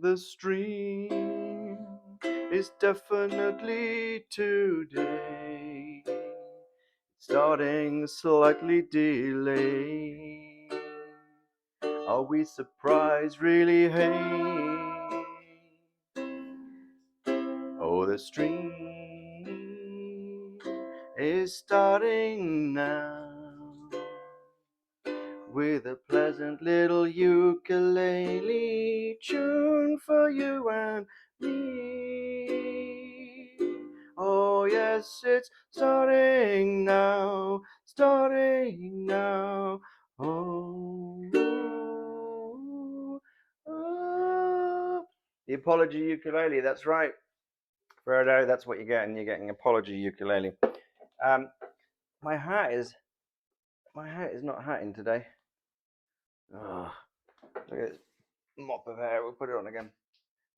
the stream is definitely today, starting slightly delayed. Are we surprised, really? Hey, oh, the stream is starting now, with a pleasant little ukulele tune for you and me. Oh yes, it's starting now, starting now. Oh, oh, oh. The apology ukulele, that's right. Verdure, that's what you're getting. You're getting apology ukulele. Um, my hat is not hatting today. Oh, look at this mop of hair. We'll put it on again.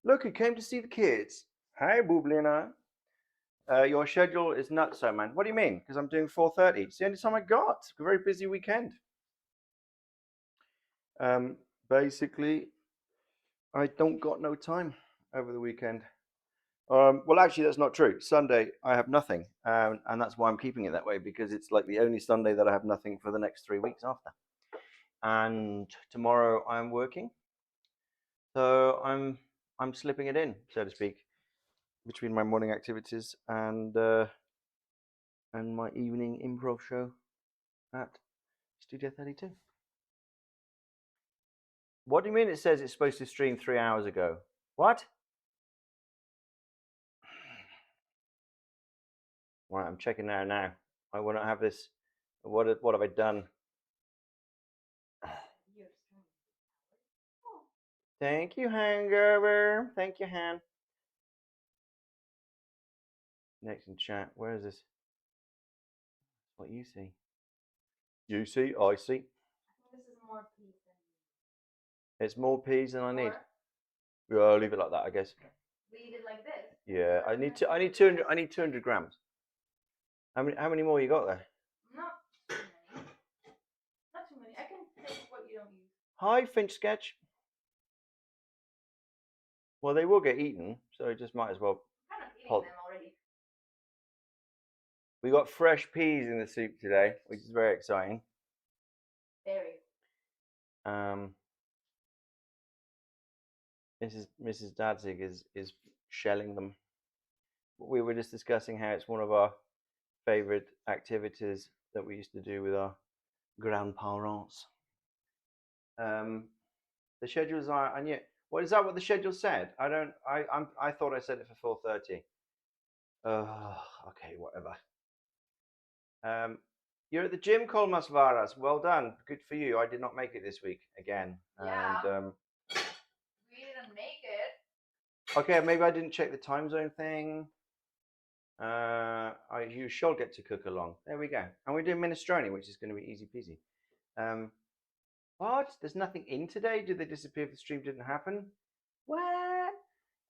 Look, who came to see the kids? Hi, Booblina. Your schedule is nuts, so man. What do you mean? Because I'm doing 4:30. It's the only time I got. It's a very busy weekend. Basically, I don't got no time over the weekend. Well, actually, that's not true. Sunday, I have nothing, and that's why I'm keeping it that way, because it's like the only Sunday that I have nothing for the next 3 weeks after. And tomorrow I'm working, so I'm slipping it in, so to speak, between my morning activities and my evening improv show at Studio 32. What do you mean it says it's supposed to stream 3 hours ago? What? Right, I'm checking now. I want to have this. What have I done? Thank you, Hangover. Thank you, Han. Next in chat. Where is this? What you see? You see, I see. This is more peas than It's more peas than I need. Yeah, I'll leave it like that, I guess. leave it like this. Yeah, I need 200. I need 200 grams. How many more you got there? Not too many. Not too many. I can take what you don't use. Hi, Finch Sketch. Well, they will get eaten, so it just might as well. I'm not eating them already. We got fresh peas in the soup today, which is very exciting. Very. Mrs. Dadzig is shelling them. We were just discussing how it's one of our favorite activities that we used to do with our grandparents. The schedules are, and yet, what is that? What the schedule said? I thought I said it for 4:30. Okay, whatever. You're at the gym, Colmas Varas. Well done. Good for you. I did not make it this week again. Yeah. And we didn't make it. Okay, maybe I didn't check the time zone thing. You shall get to cook along. There we go. And we're doing minestrone, which is going to be easy peasy. What? There's nothing in today? Did they disappear if the stream didn't happen? What?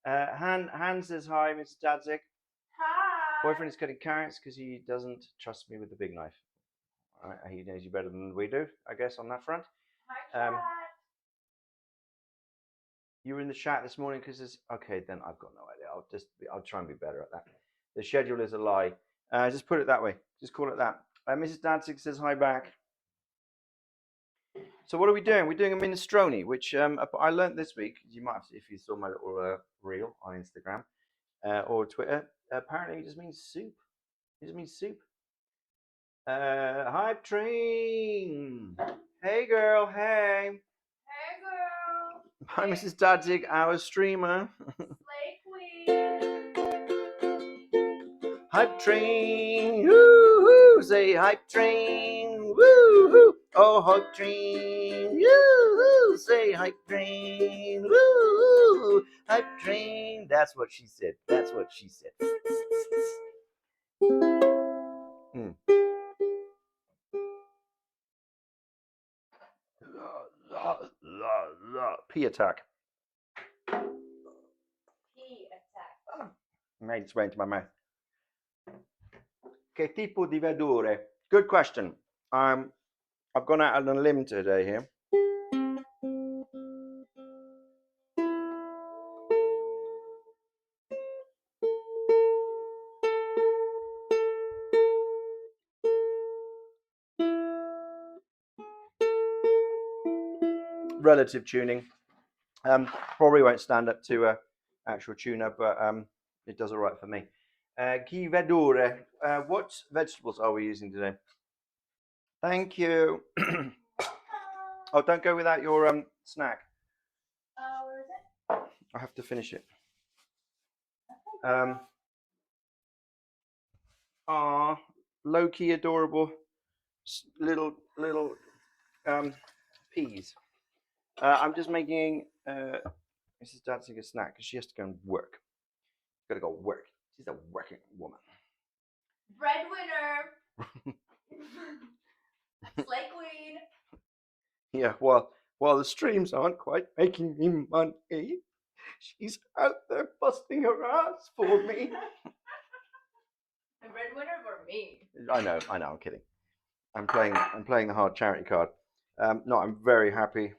Han says hi, Mr. Dadzig. Hi. Boyfriend is cutting carrots because he doesn't trust me with the big knife. He knows you better than we do, I guess, on that front. Hi, you were in the chat this morning because there's... Okay, then I've got no idea. I'll try and be better at that. The schedule is a lie. Just put it that way. Just call it that. Mrs. Dadzig says hi back. So what are we doing? We're doing a minestrone, which I learned this week. You might have, if you saw my little reel on Instagram or Twitter. Apparently, it just means soup. It just means soup. Hype train. Hey, girl. Hey. Hey, girl. Hi, Mrs. Dadzig, our streamer. Slay queen. Hype train. Woo-hoo. Say hype train. Woo-hoo. Oh, hype train. Woo-hoo. Say hype train. Woo-hoo. Hype train. That's what she said. That's what she said. Pea attack. Pea attack. Made its way into my mouth. Che tipo di verdure? Good question. I've gone out on a limb today here. relative tuning. Probably won't stand up to actual tuna, but it does all right for me. Chi Verdure. What vegetables are we using today? Thank you. Oh, don't go without your snack. Where is it? I have to finish it. Low-key adorable little peas. I'm just making Mrs. Dadzig a snack because she has to go and work. She's got to go work. She's a working woman. Breadwinner. Slay queen. Yeah, while the streams aren't quite making me money, she's out there busting her ass for me. The breadwinner for me. I know, I'm kidding. I'm playing the hard charity card. No, I'm very happy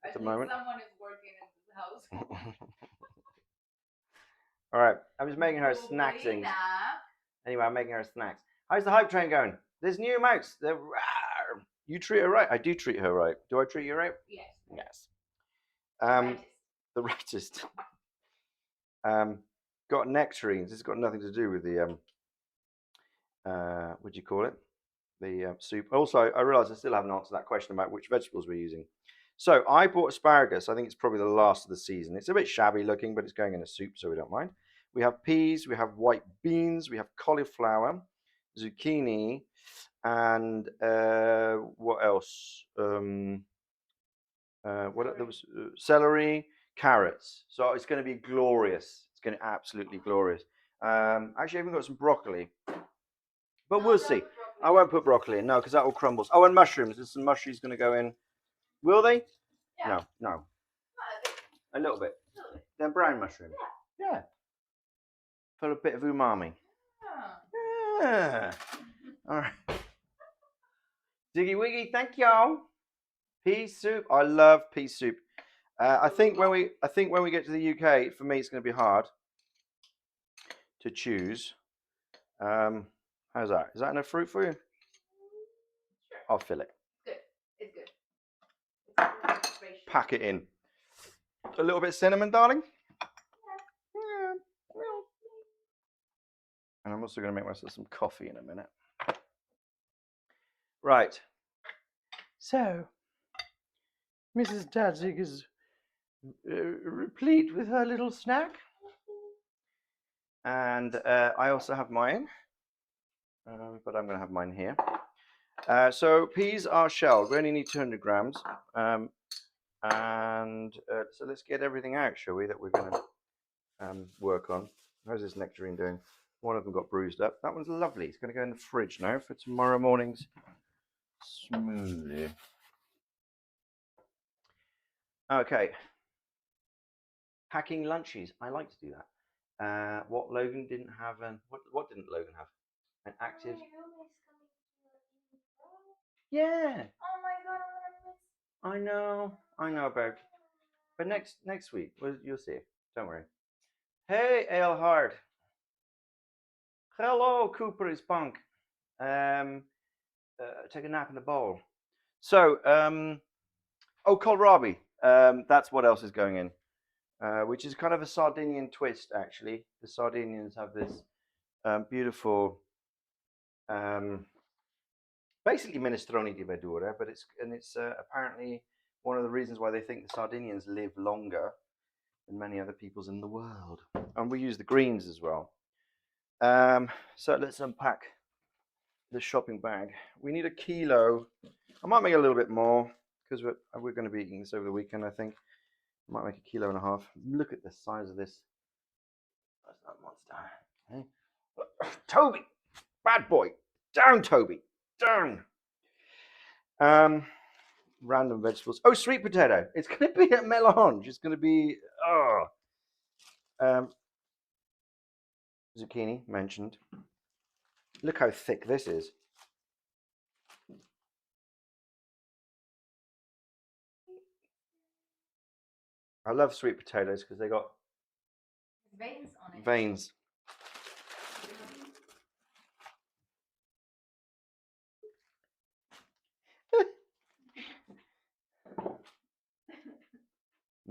at the moment. Someone is working in this house. All right, I'm just making her snacks. Anyway, I'm making her snacks. How's the hype train going? There's new mouse. You treat her right. I do treat her right. Do I treat you right? Yes. Yes. Rightist. The rightist. Got nectarines. It's got nothing to do with the what do you call it? The soup. Also, I realise I still haven't answered that question about which vegetables we're using. So I bought asparagus. I think it's probably the last of the season. It's a bit shabby looking, but it's going in a soup, so we don't mind. We have peas, we have white beans, we have cauliflower, zucchini, and what else? What there was celery, carrots. So it's going to be glorious. It's going to be absolutely glorious. Actually, I even got some broccoli, but we'll see. I won't put broccoli in, no, because that will crumble. Oh, and mushrooms. There's some mushrooms going to go in. Will they? Yeah. No. A little bit. They're brown mushrooms. Yeah. For a bit of umami. Yeah. All right. Diggy Wiggy, thank y'all. Pea soup. I love pea soup. I think when we get to the UK, for me, it's going to be hard to choose. How's that? Is that enough fruit for you? Sure. I'll fill it. Good. It's good. It's Pack it in. A little bit of cinnamon, darling. Yeah. And I'm also going to make myself some coffee in a minute. Right. So, Mrs. Dadzig is replete with her little snack. And I also have mine. But I'm going to have mine here. So peas are shelled. We only need 200 grams. So let's get everything out, shall we, that we're going to work on. How's this nectarine doing? One of them got bruised up. That one's lovely. It's going to go in the fridge now for tomorrow morning's smoothie. Okay. Packing lunches. I like to do that. What Logan didn't have, and what didn't Logan have? An active. Yeah. Oh my god, I know, babe. But next week, you'll see. Don't worry. Hey, Ailhard. Hello, Cooper is punk. Take a nap in the bowl. So, kohlrabi. That's what else is going in, which is kind of a Sardinian twist, actually. The Sardinians have this beautiful, basically minestrone di verdure, but it's apparently one of the reasons why they think the Sardinians live longer than many other peoples in the world. And we use the greens as well. So let's unpack the shopping bag. We need a kilo. I might make a little bit more because we're going to be eating this over the weekend, I think. I might make a kilo and a half. Look at the size of this. That's that monster. Okay. Toby, bad boy. Down, Toby. Down. Random vegetables. Oh, sweet potato. It's going to be a melange. It's going to be zucchini mentioned. Look how thick this is. I love sweet potatoes because they got veins on it. Veins.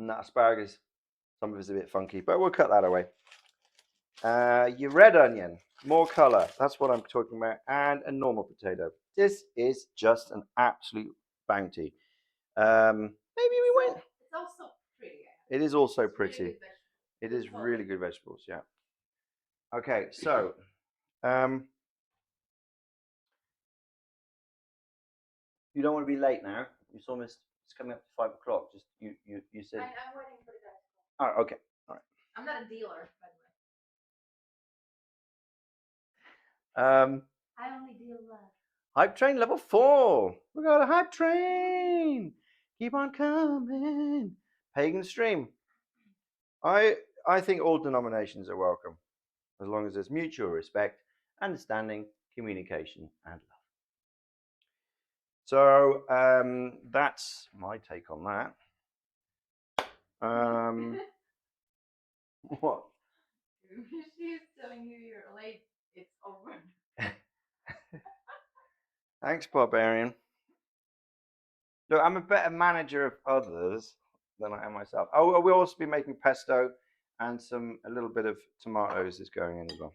And that asparagus, some of it's a bit funky, but we'll cut that away. Your red onion, more colour. That's what I'm talking about. And a normal potato. This is just an absolute bounty. Maybe we went. It's also pretty. It is also It's pretty. really It is really good vegetables. Yeah. Okay, so you don't want to be late now. It's almost. It's coming up to 5 o'clock. Just you said. I'm waiting for the guys. Oh, okay. All right. I'm not a dealer, by the way. I only deal love. Hype train level 4. We got a hype train. Keep on coming. Pagan stream. I think all denominations are welcome, as long as there's mutual respect, understanding, communication, and love. So that's my take on that. What? She's telling you you're late. It's over. Thanks, Barbarian. Look, I'm a better manager of others than I am myself. Oh, we'll also be making pesto, and a little bit of tomatoes is going in as well.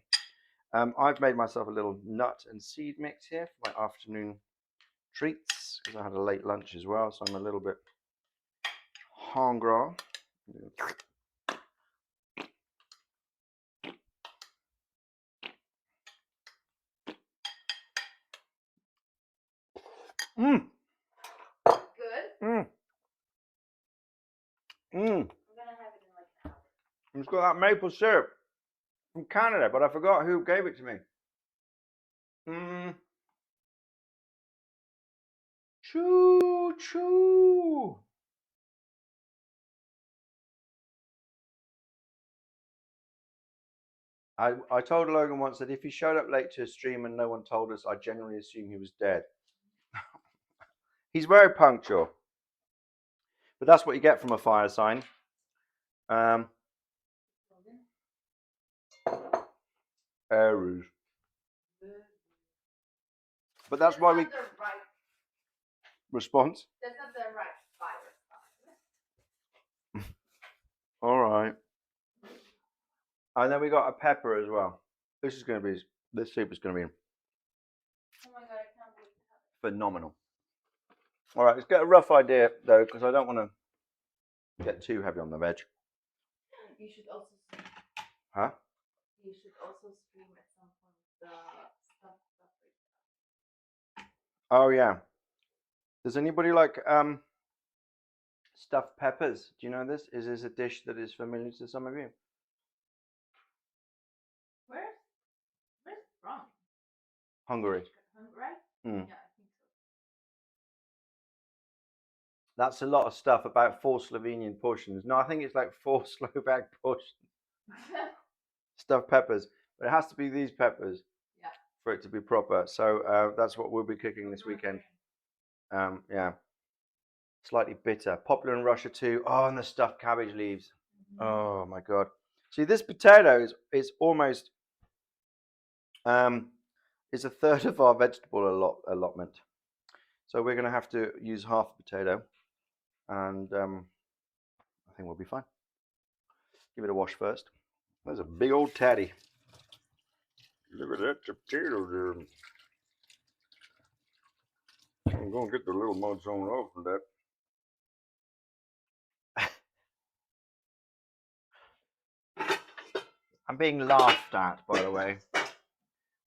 I've made myself a little nut and seed mix here for my afternoon treats because I had a late lunch as well, so I'm a little bit hungry. Mmm. Good. Mmm. Mmm. I'm gonna have it in like an hour. It's got that maple syrup from Canada, but I forgot who gave it to me. Mmm. Choo choo. I told Logan once that if he showed up late to a stream and no one told us, I generally assume he was dead. He's very punctual. But that's what you get from a fire sign. Errors. But that's why we not the right response. That's not the right fire sign. All right. And then we got a pepper as well. This soup is going to be Oh my god, I can't wait to have it. phenomenal. All right, let's get a rough idea though, because I don't want to get too heavy on the veg. You should also stream. Huh? You should also stream at some point the stuff. Oh yeah. Does anybody like stuffed peppers? Do you know this? Is this a dish that is familiar to some of you? Where's from? Hungary. Right? Mm. Yeah, I think so. That's a lot of stuff, about 4 Slovenian portions. No, I think it's like 4 Slovak portions. Stuffed peppers. But it has to be these peppers for it to be proper. So that's what we'll be cooking this weekend. Yeah. Slightly bitter. Popular in Russia too. Oh, and the stuffed cabbage leaves. Mm-hmm. Oh my god. See, this potato is almost it's a third of our vegetable allotment. So we're going to have to use half a potato, and I think we'll be fine. Give it a wash first. There's a big old tatty. Look at that potato there. I'm going to get the little muds on off of that. I'm being laughed at, by the way,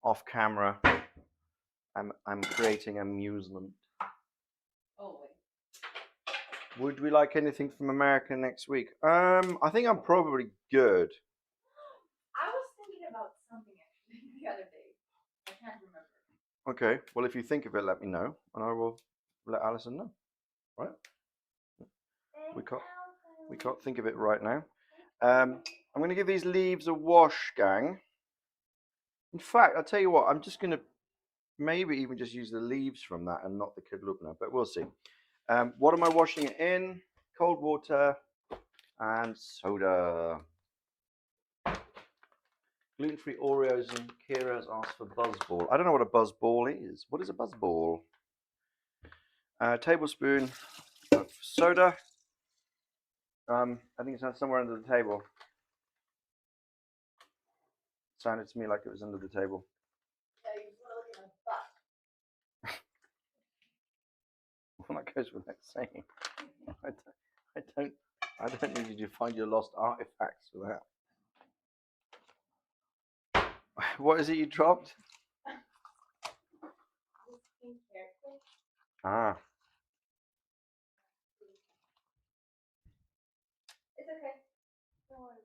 off camera. I'm creating amusement. Always. Would we like anything from America next week? I think I'm probably good. I was thinking about something actually the other day. I can't remember. Okay. Well, if you think of it, let me know, and I will let Alison know. Right? We can't think of it right now. I'm going to give these leaves a wash, gang. In fact, I'll tell you what. I'm just going to maybe even just use the leaves from that and not the kidlubna, but we'll see. What am I washing it in? Cold water and soda. Gluten-free Oreos, and Kira's asked for buzzball. I don't know what a buzzball is. What is a buzzball? A tablespoon of soda. I think it's somewhere under the table. It sounded to me like it was under the table. Yeah, you just want to look at my butt. Well, that goes without saying. I don't need you to find your lost artifacts for that. What is it you dropped? This pink hair clip. Ah. It's okay. Don't worry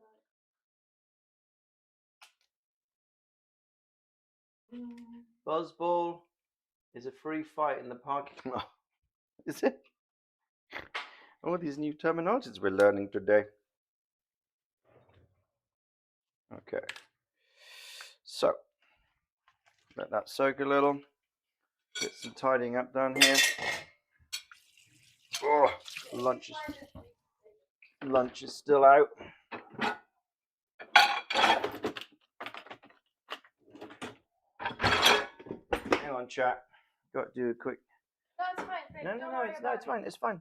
about it. Buzzball is a free fight in the parking lot. Is it? All these new terminologies we're learning today. Okay. So, let that soak a little. Get some tidying up down here. Oh, lunch is still out. Hang on, chat. Got to do a quick. No, it's fine. Babe. It's fine. It's fine.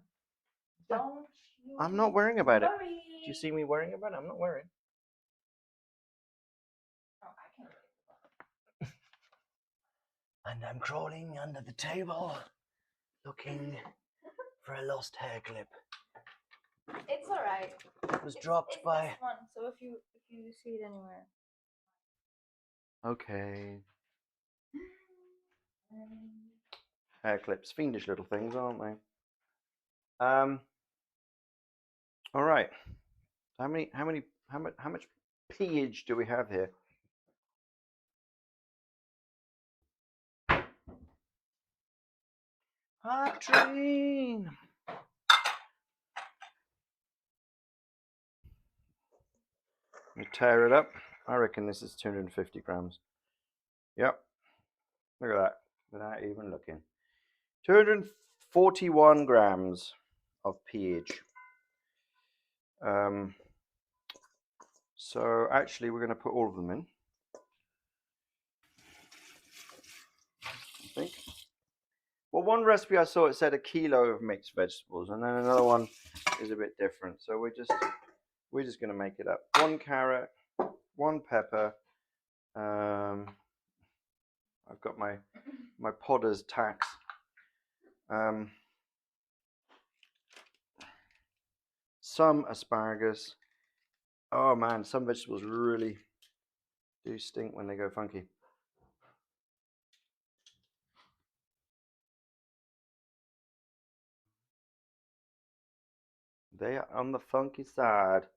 Don't you I'm not worrying about it. worry. Do you see me worrying about it? I'm not worrying. Oh, I can't get the And I'm crawling under the table, looking for a lost hair clip. It's alright. It was dropped by. This one. So if you see it anywhere. Okay. Hair clips, fiendish little things, aren't they? All right. How much peage do we have here? Hot train. We tear it up. I reckon this is 250 grams. Yep. Look at that. Without even looking. 241 grams of peage. So actually we're going to put all of them in. I think. Well, one recipe I saw, it said a kilo of mixed vegetables, and then another one is a bit different. So we're just going to make it up. 1 carrot, 1 pepper. I've got my Podder's tax. Some asparagus. Oh man, some vegetables really do stink when they go funky. They are on the funky side.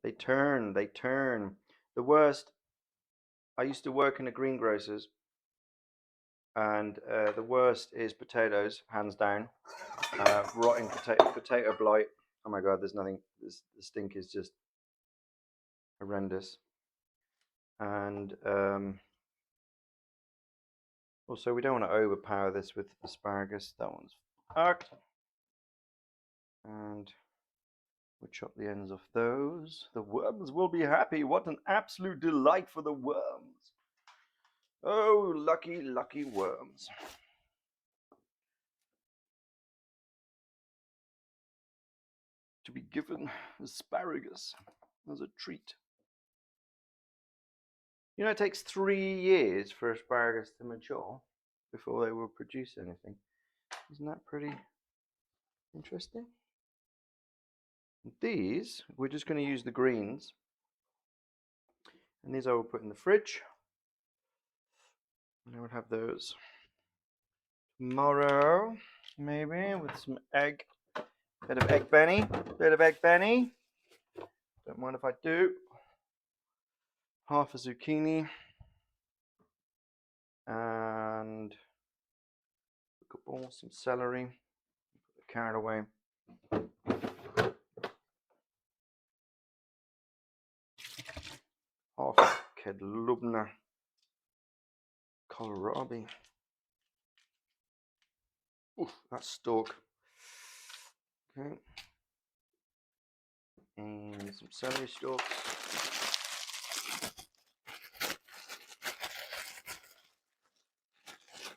They turn. The worst, I used to work in a greengrocer's, and the worst is potatoes, hands down. Rotting potato blight. Oh my god, there's nothing. The stink is just horrendous. And also, we don't want to overpower this with asparagus. That one's fucked. And we'll chop the ends off those. The worms will be happy. What an absolute delight for the worms. Oh, lucky, lucky worms. To be given asparagus as a treat. You know, it takes 3 years for asparagus to mature before they will produce anything. Isn't that pretty interesting? These, we're just going to use the greens. And these I will put in the fridge. And I will have those tomorrow, maybe, with some egg. Bit of egg benny. Don't mind if I do. Half a zucchini. And a couple, some celery. Put the carrot away. Half kedlubna kohlrabi. Oof, that's stalk. Okay. And some celery stalks.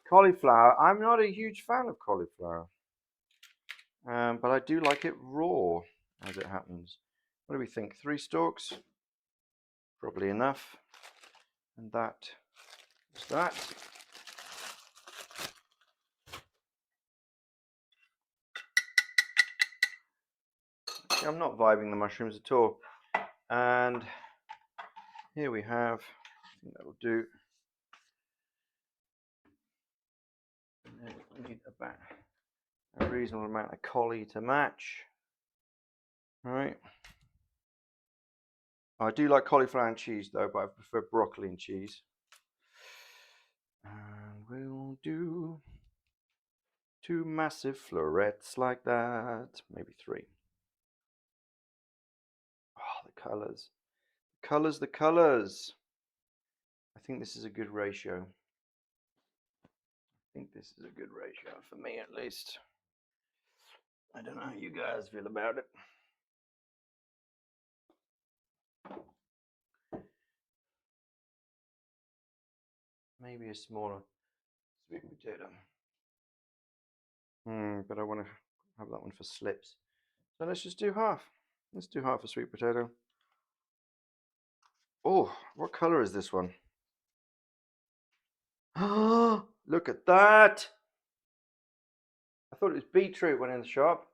Cauliflower. I'm not a huge fan of cauliflower, but I do like it raw, as it happens. What do we think? 3 stalks? Probably enough. And that is that. I'm not vibing the mushrooms at all. And here we have, I think that'll do. And then we need a reasonable amount of cauli to match. All right. I do like cauliflower and cheese though, but I prefer broccoli and cheese. And we'll do 2 massive florets like that, maybe 3. Oh, the colors. Colors, the colors. I think this is a good ratio. I think this is a good ratio for me at least. I don't know how you guys feel about it. Maybe a smaller sweet potato. But I want to have that one for slips. So let's just do half. Let's do half a sweet potato. Oh, what color is this one? Oh, look at that! I thought it was beetroot when in the shop.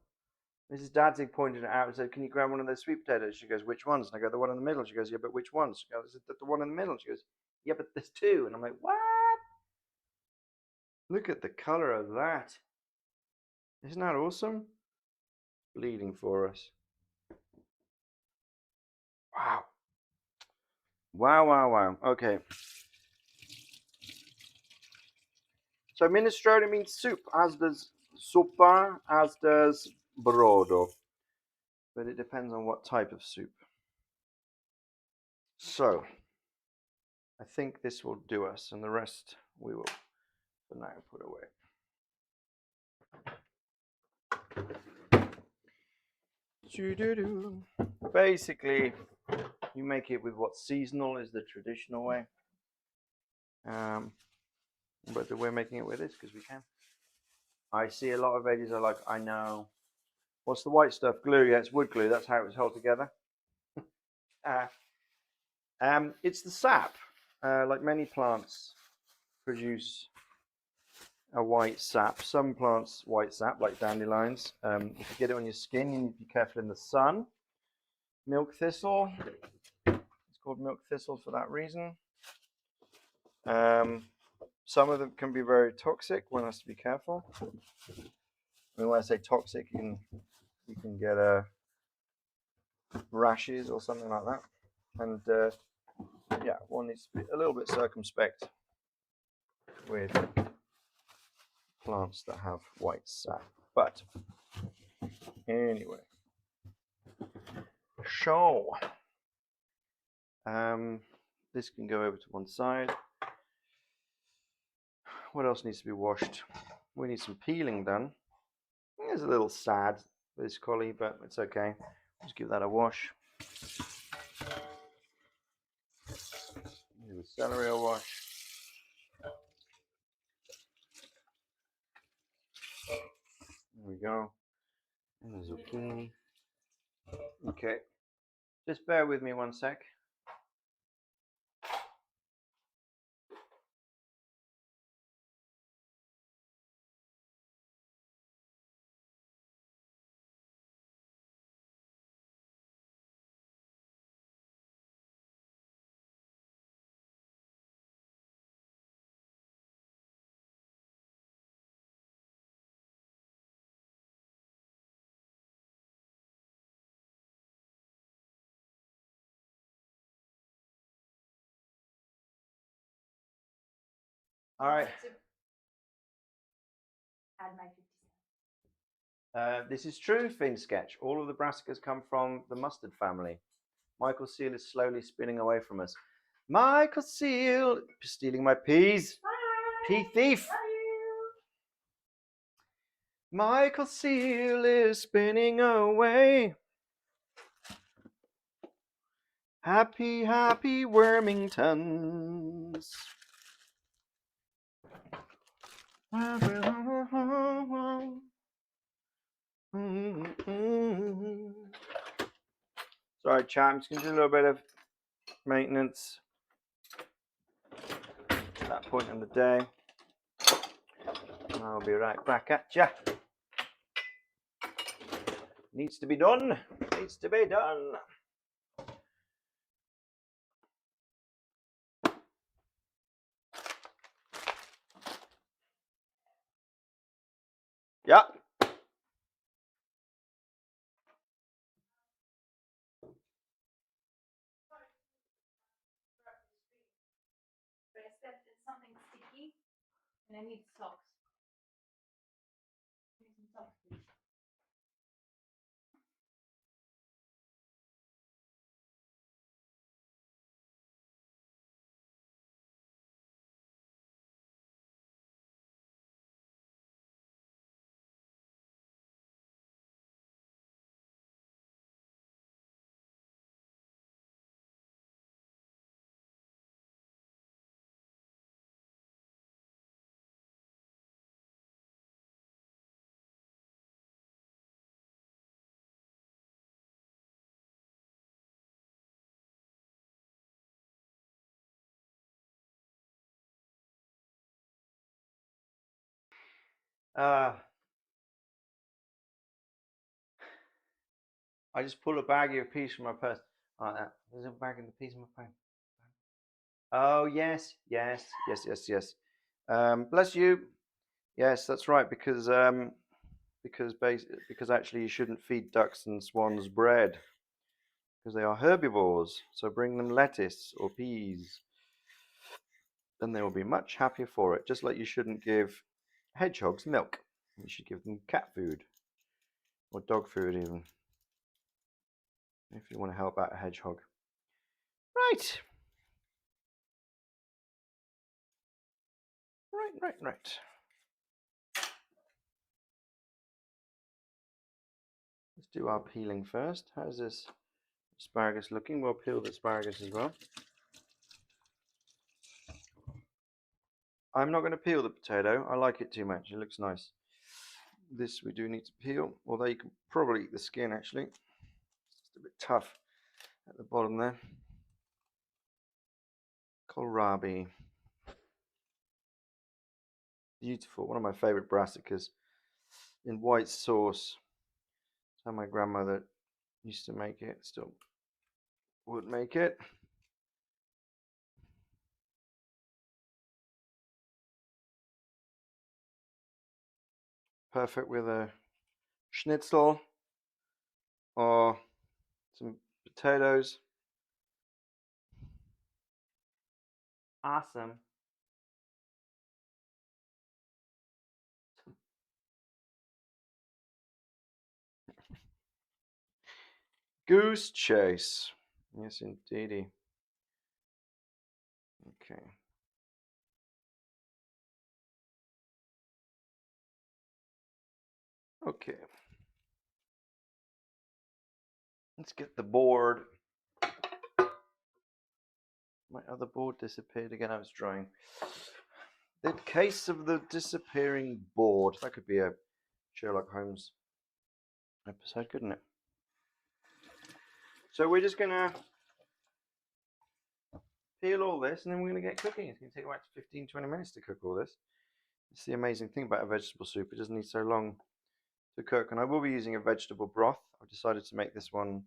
Mrs. Dadzig pointed it out and said, "Can you grab one of those sweet potatoes?" She goes, "Which ones?" And I go, "The one in the middle." She goes, "Yeah, but which ones?" She goes, "The one in the middle." She goes, "Yeah, but there's 2." And I'm like, "What?" Look at the color of that. Isn't that awesome? Bleeding for us. Wow. Wow, wow, wow. Okay. So minestrone means soup, as does suppa, as does brodo. But it depends on what type of soup. So, I think this will do us, and the rest we will, for now, put away. Basically, you make it with what's seasonal is the traditional way. But we're making it with this because we can. I see a lot of veggies are like, I know. What's the white stuff? Glue. Yeah, it's wood glue. That's how it was held together. It's the sap. Like many plants produce a white sap. Some plants white sap, like dandelions. If you get it on your skin, you need to be careful in the sun. Milk thistle. It's called milk thistle for that reason. Some of them can be very toxic. One has to be careful. I mean, when I say toxic, you can get rashes or something like that. And yeah, one needs to be a little bit circumspect with plants that have white sap. But anyway, so this can go over to one side. What else needs to be washed? We need some peeling done. It's a little sad, this collie, but it's okay. Just give that a wash. Give the celery a wash. There we go. And the zucchini. Okay. Just bear with me one sec. All right. Add my 50 cents. This is true, Finn Sketch. All of the brassicas come from the mustard family. Michael Seal is slowly spinning away from us. Michael Seal, stealing my peas. Bye. Pea thief. Love you. Michael Seal is spinning away. Happy, happy Wormingtons. Sorry, champs, can do a little bit of maintenance at that point in the day. I'll be right back at ya. Needs to be done. Needs to be done. Yeah. But I said it's something sticky, and I need socks. I need some socks, please. I just pulled a baggie of peas from my purse. Like that. There's a bag in the peas in my phone. Oh yes, yes, yes, yes, yes. Bless you. Yes, that's right. Because actually you shouldn't feed ducks and swans bread because they are herbivores. So bring them lettuce or peas, and they will be much happier for it. Just like you shouldn't give hedgehogs milk. You should give them cat food or dog food even if you want to help out a hedgehog. Right. Right. Let's do our peeling first. How's this asparagus looking? We'll peel the asparagus as well. I'm not going to peel the potato. I like it too much. It looks nice. This we do need to peel, although you can probably eat the skin actually. It's just a bit tough at the bottom there. Kohlrabi. Beautiful. One of my favorite brassicas in white sauce. That's how my grandmother used to make it. Still would make it. Perfect with a schnitzel or some potatoes. Awesome. Goose chase. Yes, indeedy. Okay. Okay. Let's get the board. My other board disappeared again. I was drawing. The case of the disappearing board. That could be a Sherlock Holmes episode, couldn't it? So we're just gonna peel all this and then we're gonna get cooking. It's gonna take about 15-20 minutes to cook all this. It's the amazing thing about a vegetable soup. It doesn't need so long to cook. And I will be using a vegetable broth. I've decided to make this one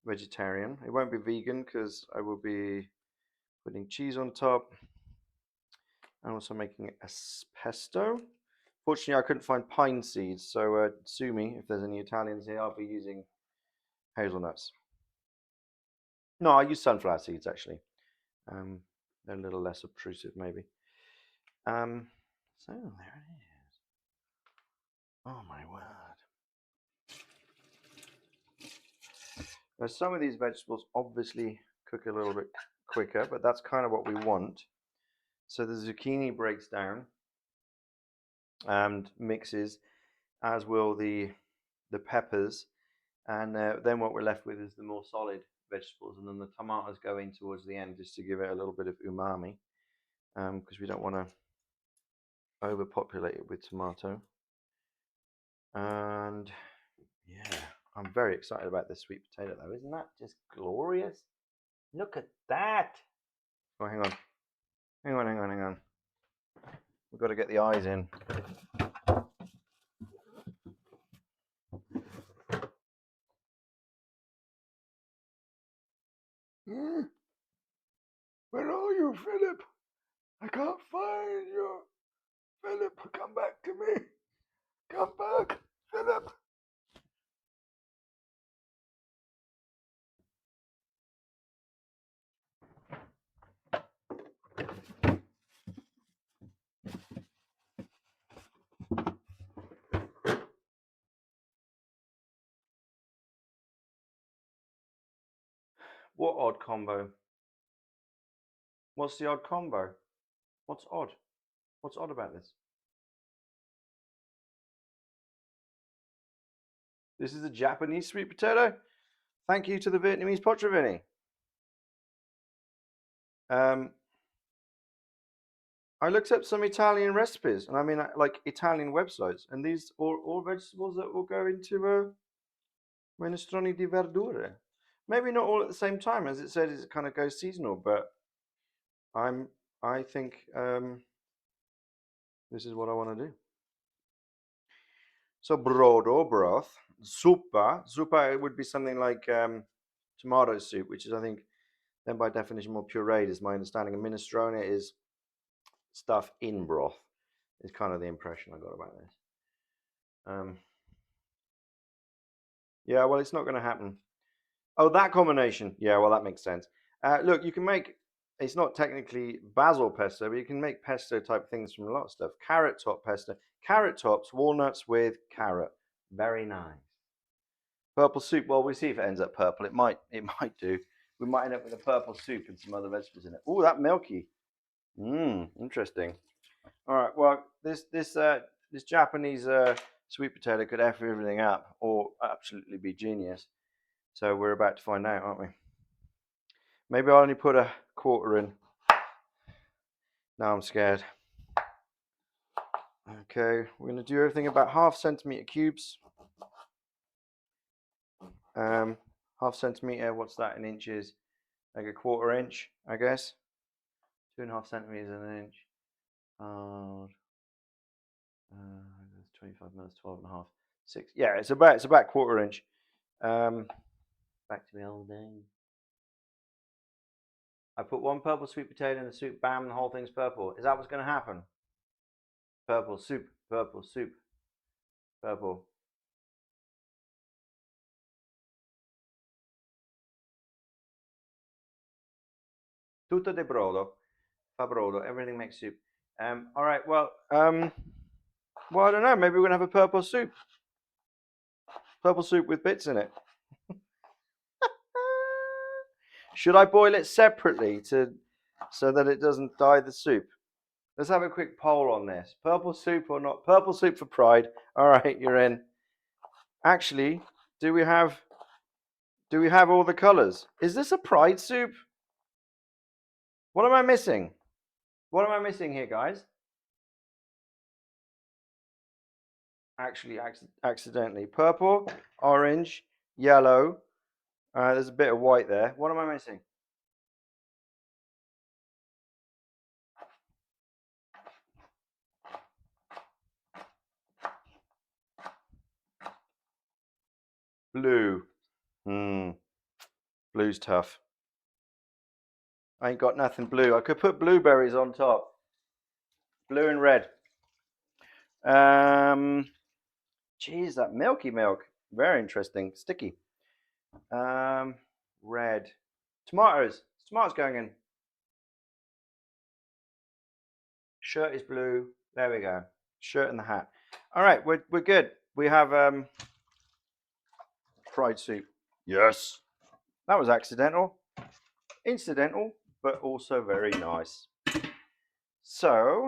vegetarian. It won't be vegan because I will be putting cheese on top. I'm also making a pesto. Fortunately, I couldn't find pine seeds, so sue me if there's any Italians here. I'll be using hazelnuts. No, I use sunflower seeds actually. They're a little less obtrusive, maybe. So there it is. Oh my word! Now, some of these vegetables obviously cook a little bit quicker, but that's kind of what we want. So the zucchini breaks down and mixes, as will the peppers, and then what we're left with is the more solid vegetables, and then the tomatoes go in towards the end just to give it a little bit of umami, because we don't want to overpopulated with tomato. And yeah, I'm very excited about this sweet potato though. Isn't that just glorious? Look at that. Oh, hang on. Hang on, hang on, hang on. We've got to get the eyes in. Where are you, Philip? I can't find you. Philip, come back to me. Come back, Philip. What odd combo? What's the odd combo? What's odd? What's odd about this? This is a Japanese sweet potato. Thank you to the Vietnamese Potravini. I looked up some Italian recipes, and I mean like Italian websites, and these are all vegetables that will go into Minestrone di Verdure. Maybe not all at the same time, as it said, it kind of goes seasonal, but I think this is what I want to do. So brodo, broth, zuppa. Zuppa would be something like tomato soup, which is, I think, then by definition more pureed, is my understanding. And minestrone is stuff in broth. Is kind of the impression I got about this. Yeah, well, it's not going to happen. Oh, that combination. Yeah, well, that makes sense. Look, you can make. It's not technically basil pesto, but you can make pesto type things from a lot of stuff. Carrot top pesto, carrot tops, walnuts with carrot. Very nice. Purple soup. Well, we'll see if it ends up purple. It might. It might do. We might end up with a purple soup and some other vegetables in it. Oh, that milky. Interesting. All right. Well, this Japanese sweet potato could F everything up or absolutely be genius. So we're about to find out, aren't we? Maybe I'll only put a quarter in. Now I'm scared. Okay, we're going to do everything about 1/2 centimeter cubes. 1/2 centimeter, what's that in inches? Like a 1/4 inch, I guess. 2.5 centimeters in an inch. 25 minutes, 12.5. 6. Yeah, it's about 1/4 inch. Back to the old days. I put one purple sweet potato in the soup, bam, the whole thing's purple. Is that what's going to happen? Purple soup, purple soup, purple. Tutto de brodo, fa brodo. Everything makes soup. All right. Well, I don't know. Maybe we're gonna have a purple soup. Purple soup with bits in it. Should I boil it separately so that it doesn't dye the soup? Let's have a quick poll on this. Purple soup or not? Purple soup for pride. All right, you're in. Actually, do we have all the colors? Is this a pride soup? What am I missing? What am I missing here, guys? Actually, accidentally. Purple, orange, yellow. There's a bit of white there. What am I missing? Blue. Blue's tough. I ain't got nothing blue. I could put blueberries on top. Blue and red. Geez, that milky milk. Very interesting. Sticky. Red. Tomatoes. Tomatoes going in. Shirt is blue. There we go. Shirt and the hat. All right, we're good. We have fried soup. Yes. That was accidental. Incidental, but also very nice. So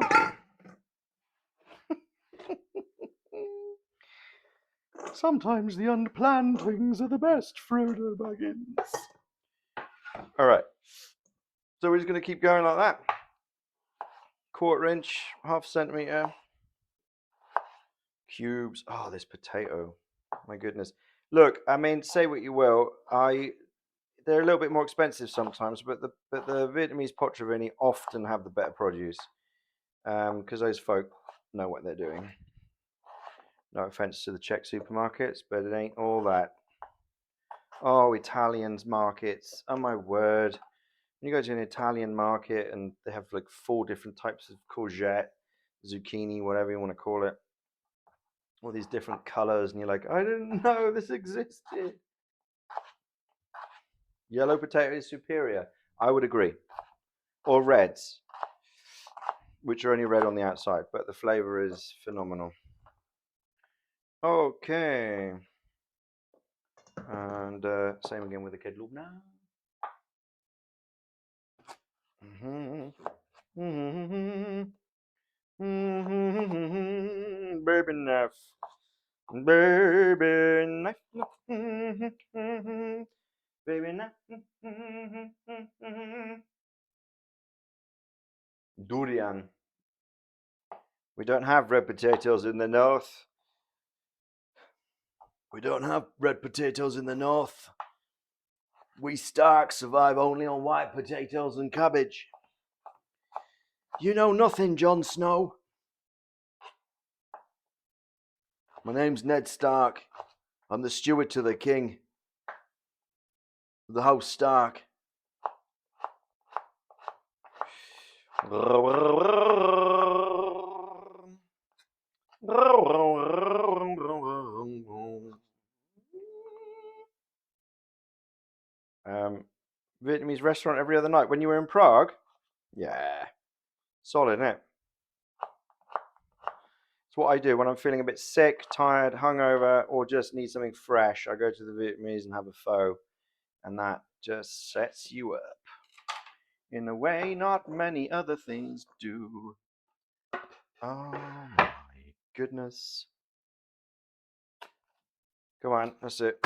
sometimes the unplanned things are the best, Frodo Baggins. All right. So we're just going to keep going like that. 1/4 inch, 1/2 centimeter. cubes. Oh, this potato. My goodness. Look, I mean, say what you will. They're a little bit more expensive sometimes, but the Vietnamese potravini often have the better produce because those folk know what they're doing. No offense to the Czech supermarkets, but it ain't all that. Oh, Italians markets. Oh my word. When you go to an Italian market and they have like 4 different types of courgette, zucchini, whatever you want to call it, all these different colors, and you're like, I didn't know this existed. Yellow potato is superior. I would agree. Or reds, which are only red on the outside, but the flavor is phenomenal. Okay. And same again with the kedlub now. Baby knife. Baby knife. Baby knife. Durian. We don't have red potatoes in the north. We don't have red potatoes in the north. We Starks survive only on white potatoes and cabbage. You know nothing, Jon Snow. My name's Ned Stark. I'm the steward to the king. The House Stark. Vietnamese restaurant every other night. When you were in Prague? Yeah. Solid, isn't it? It's what I do when I'm feeling a bit sick, tired, hungover, or just need something fresh. I go to the Vietnamese and have a pho, and that just sets you up in a way not many other things do. Oh my goodness. Come on, that's it.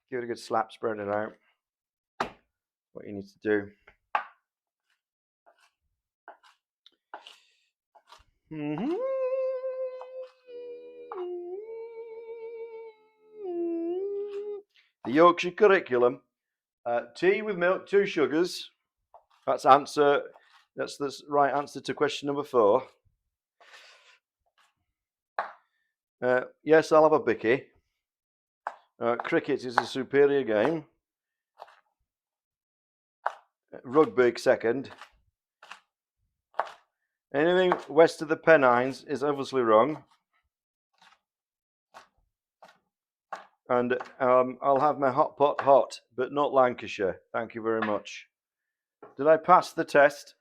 Give it a good slap, spread it out. What you need to do. Mm-hmm. The Yorkshire curriculum. Tea with milk, 2 sugars. That's answer. That's the right answer to question number 4. Yes, I'll have a bicky. Cricket is a superior game. Rugby second. Anything west of the Pennines is obviously wrong. And I'll have my hot pot hot, but not Lancashire. Thank you very much. Did I pass the test?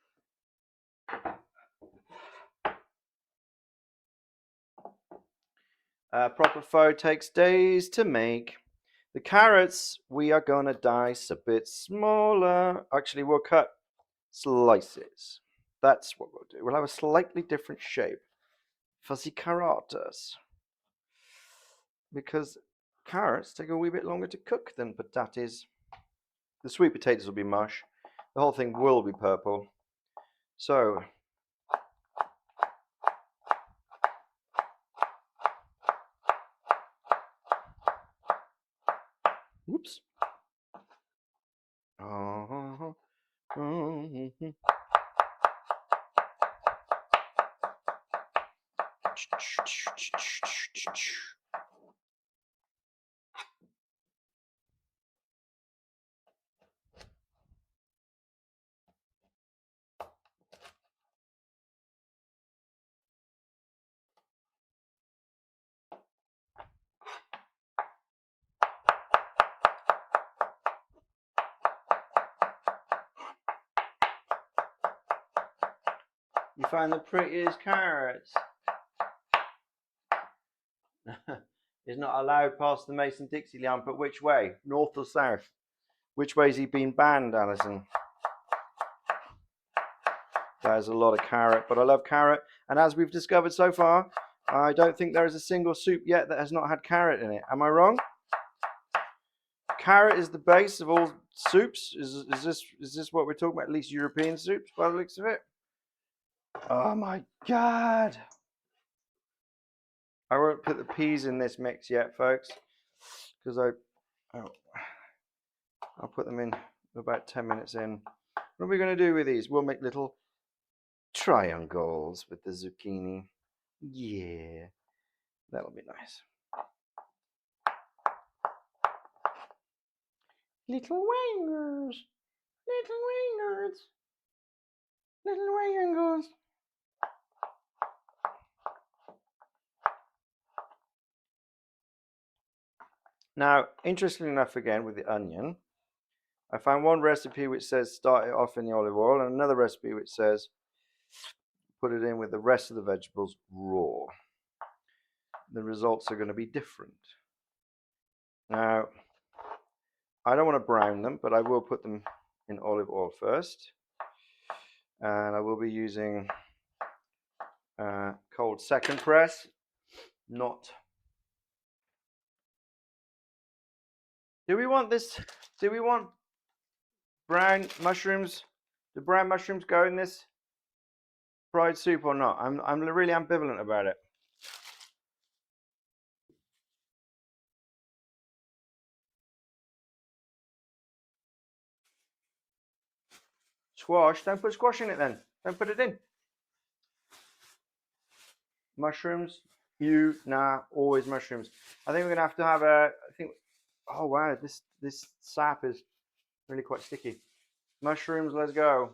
Proper pho takes days to make. The carrots we are gonna dice a bit smaller. Actually, we'll cut slices. That's what we'll do. We'll have a slightly different shape for the carrots. Because carrots take a wee bit longer to cook than potatoes. The sweet potatoes will be mush. The whole thing will be purple. So, whoops. You find the prettiest carrots. Is not allowed past the Mason-Dixie line, but which way? North or south? Which way's he been banned, Alison? There's a lot of carrot, but I love carrot. And as we've discovered so far, I don't think there is a single soup yet that has not had carrot in it. Am I wrong? Carrot is the base of all soups. Is this what we're talking about? At least European soups, by the looks of it. Oh my god! I won't put the peas in this mix yet, folks, because I'll put them in about 10 minutes in. What are we going to do with these? We'll make little triangles with the zucchini. Yeah, that'll be nice. Little wingers, little wingers, little wingers. Now, interestingly enough, again with the onion, I found one recipe which says start it off in the olive oil, and another recipe which says put it in with the rest of the vegetables raw. The results are going to be different. Now, I don't want to brown them, but I will put them in olive oil first. And I will be using cold second press, not. Do we want this? Do we want brown mushrooms? Do brown mushrooms go in this fried soup or not? I'm really ambivalent about it. Squash? Don't put squash in it then. Don't put it in. Mushrooms? Nah, always mushrooms. I think we're gonna have to have a. I think. Oh wow, this sap is really quite sticky. Mushrooms, let's go.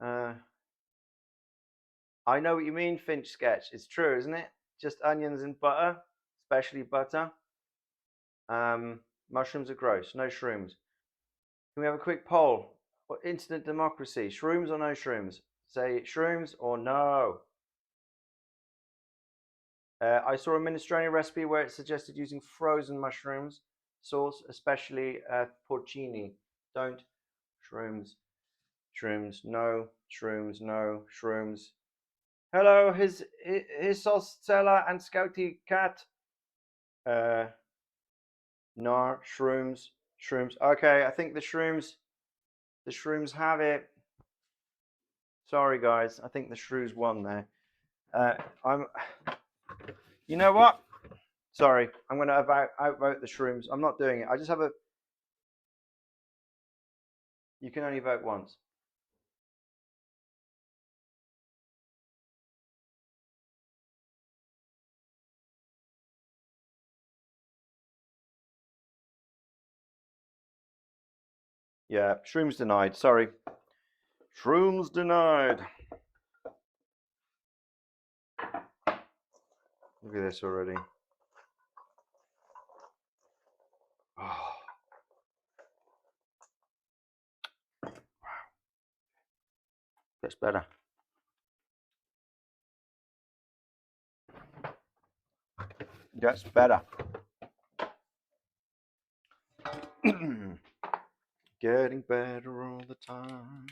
I know what you mean, Finch sketch. It's true, isn't it? Just onions and butter, especially butter. Mushrooms are gross. No shrooms. Can we have a quick poll? What instant democracy? Shrooms or no shrooms? Say shrooms or no. I saw a minestrone recipe where it suggested using frozen mushrooms sauce, especially porcini. Don't. Shrooms. Shrooms. No. Shrooms. No. Shrooms. Hello, his Stella and Scouty Cat. No, shrooms. Shrooms. Okay, I think the shrooms have it. Sorry guys, I think the shrews won there. You know what? Sorry, I'm going to outvote the shrooms. I'm not doing it. I just have a. You can only vote once. Yeah, shrooms denied. Sorry. Shrooms denied. Look at this already. Oh. Gets better. Gets better. Getting better all the time.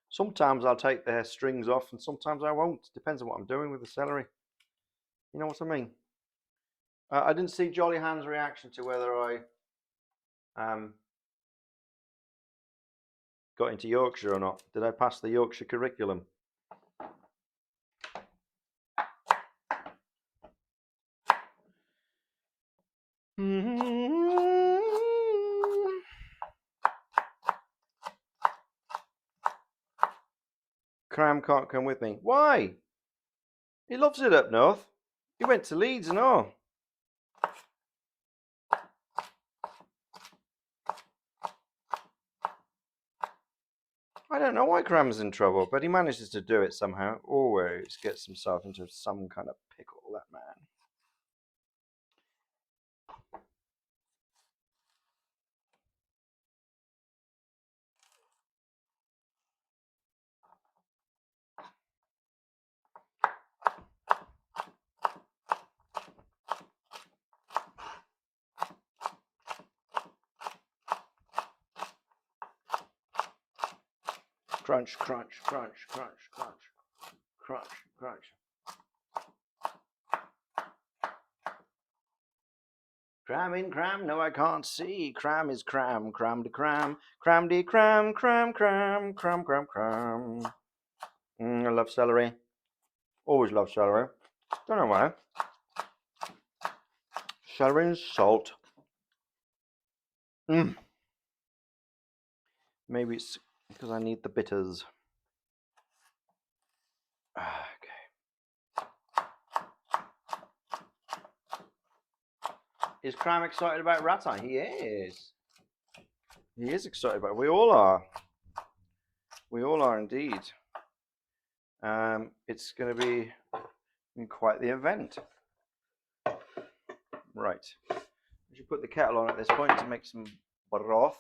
Sometimes I'll take the strings off and sometimes I won't. Depends on what I'm doing with the celery. You know what I mean? I didn't see Jolly Hand's reaction to whether I got into Yorkshire or not. Did I pass the Yorkshire curriculum? Cram can't come with me. Why? He loves it up north. He went to Leeds and all. I don't know why Cram's in trouble, but he manages to do it somehow. Always gets himself into some kind of pickle, that man. Crunch, crunch, crunch, crunch, crunch, crunch, crunch. Cram in cram, no I can't see. Cram is cram, cram de cram, cram de cram, cram, cram, cram, cram, cram. I love celery. Always love celery. Don't know why. Celery and salt. Maybe it's because I need the bitters. Okay. Is Cram excited about Rattan? He is. He is excited about it. We all are. We all are indeed. It's going to be quite the event. Right. I should put the kettle on at this point to make some broth.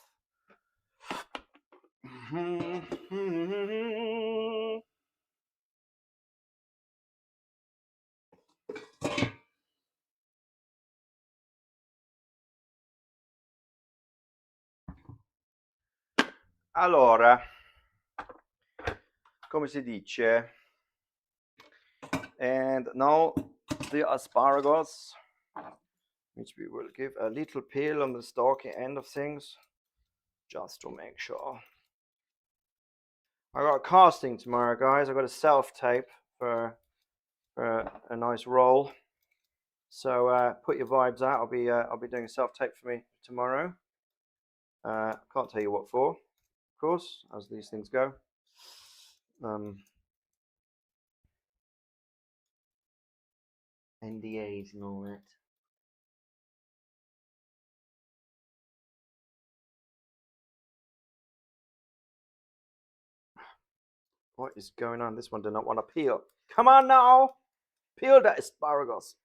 Allora, come si dice? And now the asparagus, which we will give a little peel on the stalky end of things, just to make sure. I got a casting tomorrow, guys. I got a self-tape for a nice roll. So put your vibes out. I'll be doing a self-tape for me tomorrow. Can't tell you what for, of course, as these things go. NDAs and all that. What is going on? This one did not want to peel. Come on now! Peel that asparagus.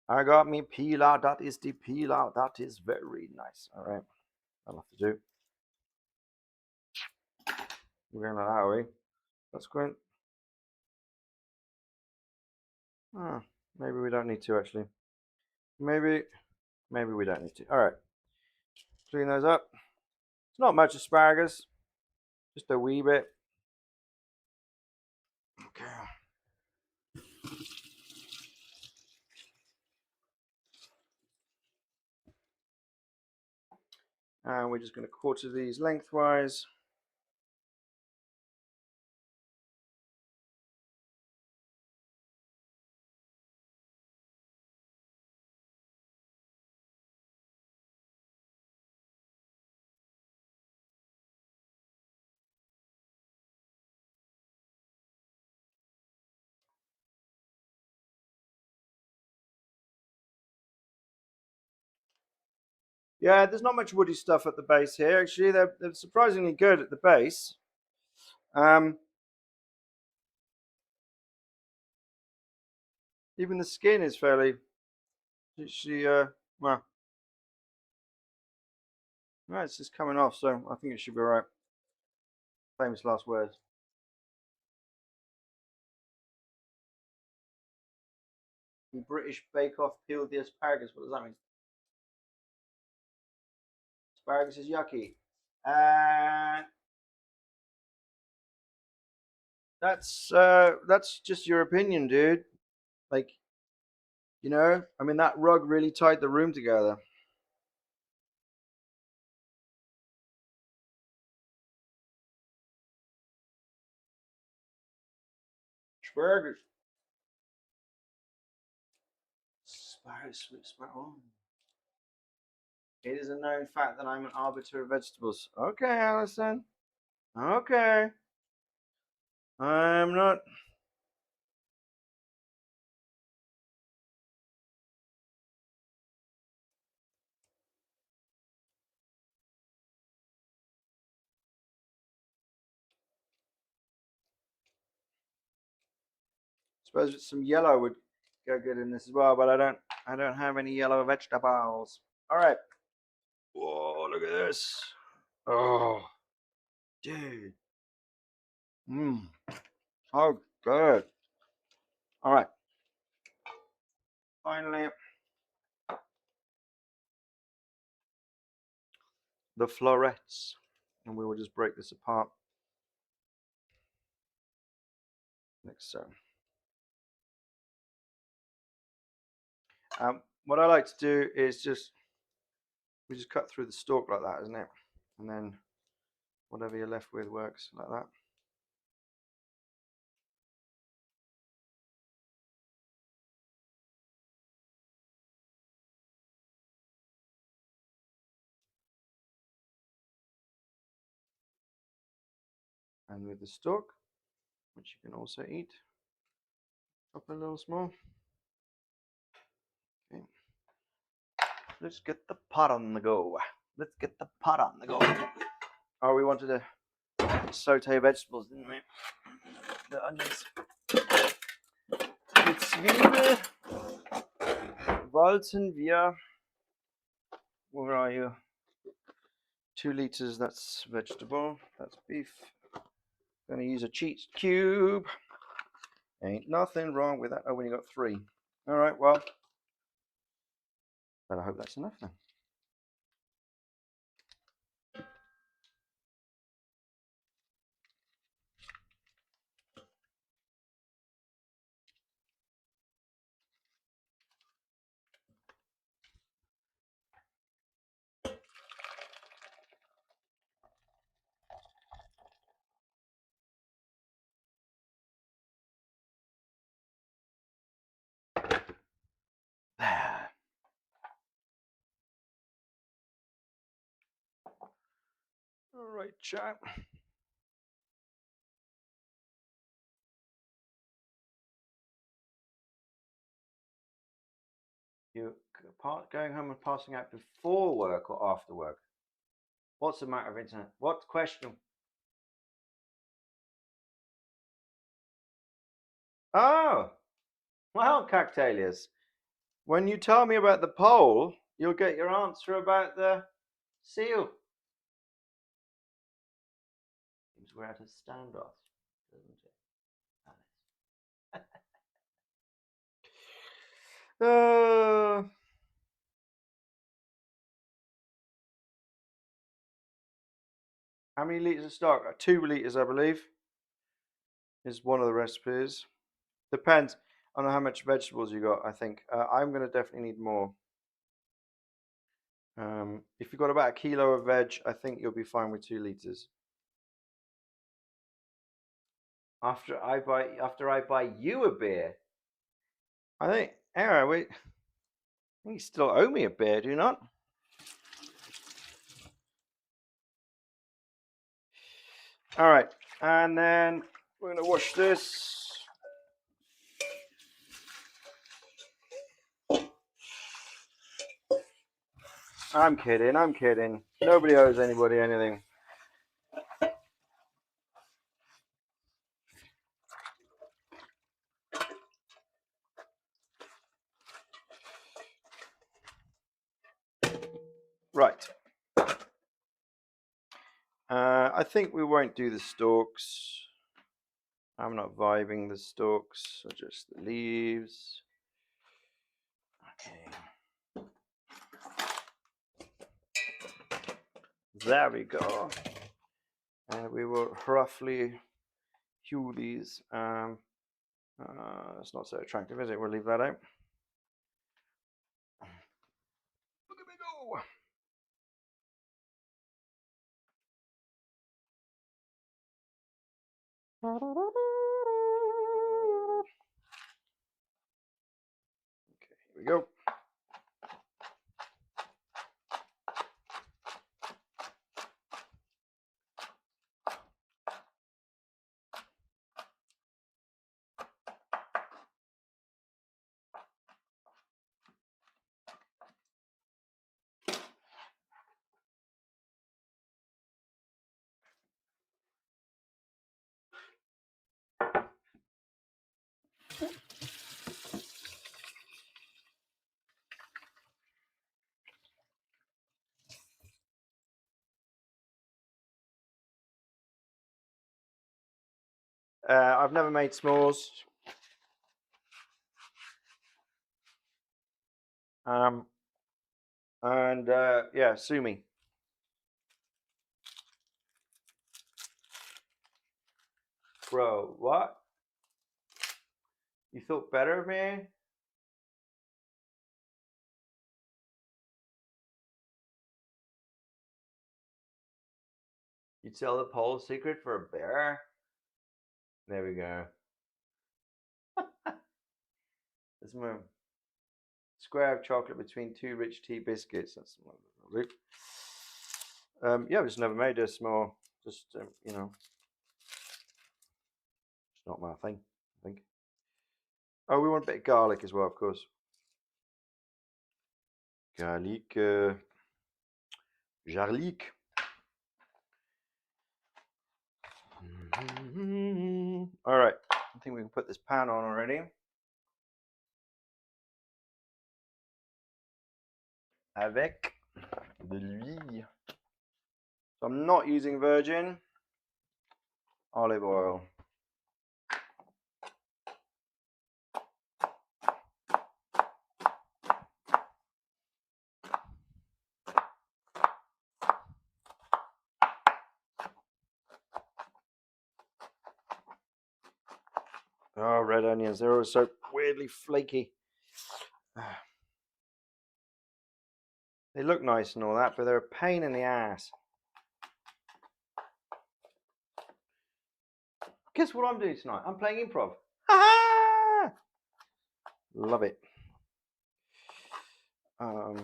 I got me peel out. That is the peel out. That is very nice. All right. I'll have to do. We're going to that, are we? That's great. Oh, maybe we don't need to actually. Maybe we don't need to. All right. Clean those up. It's not much asparagus. Just a wee bit. Okay. And we're just going to quarter these lengthwise. Yeah, there's not much woody stuff at the base here. Actually, they're surprisingly good at the base. Even the skin is fairly. Well, no, it's just coming off, so I think it should be alright. Famous last words. The British Bake Off peeled the asparagus. What does that mean? Asparagus is yucky. That's just your opinion, dude. Like, I mean, that rug really tied the room together. Asparagus. Asparagus, sweet asparagus. Oh. It is a known fact that I'm an arbiter of vegetables. Okay, Alison. Okay. I'm not. Suppose some yellow would go good in this as well, but I don't have any yellow vegetables. All right. Whoa, look at this. Oh, dude. So good. All right. Finally, the florets. And we will just break this apart. Like so. What I like to do is we just cut through the stalk like that, isn't it? And then whatever you're left with works like that. And with the stalk, which you can also eat, up a little small. Okay. Let's get the pot on the go. Let's get the pot on the go. Oh, we wanted to saute vegetables, didn't we? The onions. Die Zwiebel wollten wir. Where are you? 2 liters, that's vegetable, that's beef. Gonna use a cheese cube. Ain't nothing wrong with that. Oh, we only got 3. All right, well, but I hope that's enough then. There. All right, chap. You going home and passing out before work or after work? What's the matter of internet? What question? Oh, well, Cactalius, when you tell me about the pole, you'll get your answer about the seal. Seems we're at a standoff, doesn't it? How many liters of stock? 2 liters, I believe, is one of the recipes. Depends on how much vegetables you got, I think. I'm going to definitely need more. If you've got about 1 kilo of veg, I think you'll be fine with 2 liters. After I buy you a beer, I think, Aaron, I think you still owe me a beer, do you not? All right, and then we're going to wash this. I'm kidding, I'm kidding. Nobody owes anybody anything. Right. I think we won't do the stalks. I'm not vibing the stalks, so just the leaves. Okay. There we go. And we will roughly hue these. It's not so attractive, is it? We'll leave that out. Look at me go! Okay, here we go. I've never made s'mores. And yeah, sue me. Bro, what? You thought better of me? You'd sell the pole secret for a bear? There we go. There's my square of chocolate between two rich tea biscuits. That's what I'll do. Yeah, I've just never made a small. Just you know, it's not my thing. I think. Oh, we want a bit of garlic as well, of course. Garlic, jarlic. All right, I think we can put this pan on already. Avec de l'huile. So I'm not using virgin olive oil. Oh, red onions. They're always so weirdly flaky. They look nice and all that, but they're a pain in the ass. Guess what I'm doing tonight? I'm playing improv. Ha! Love it. Oh,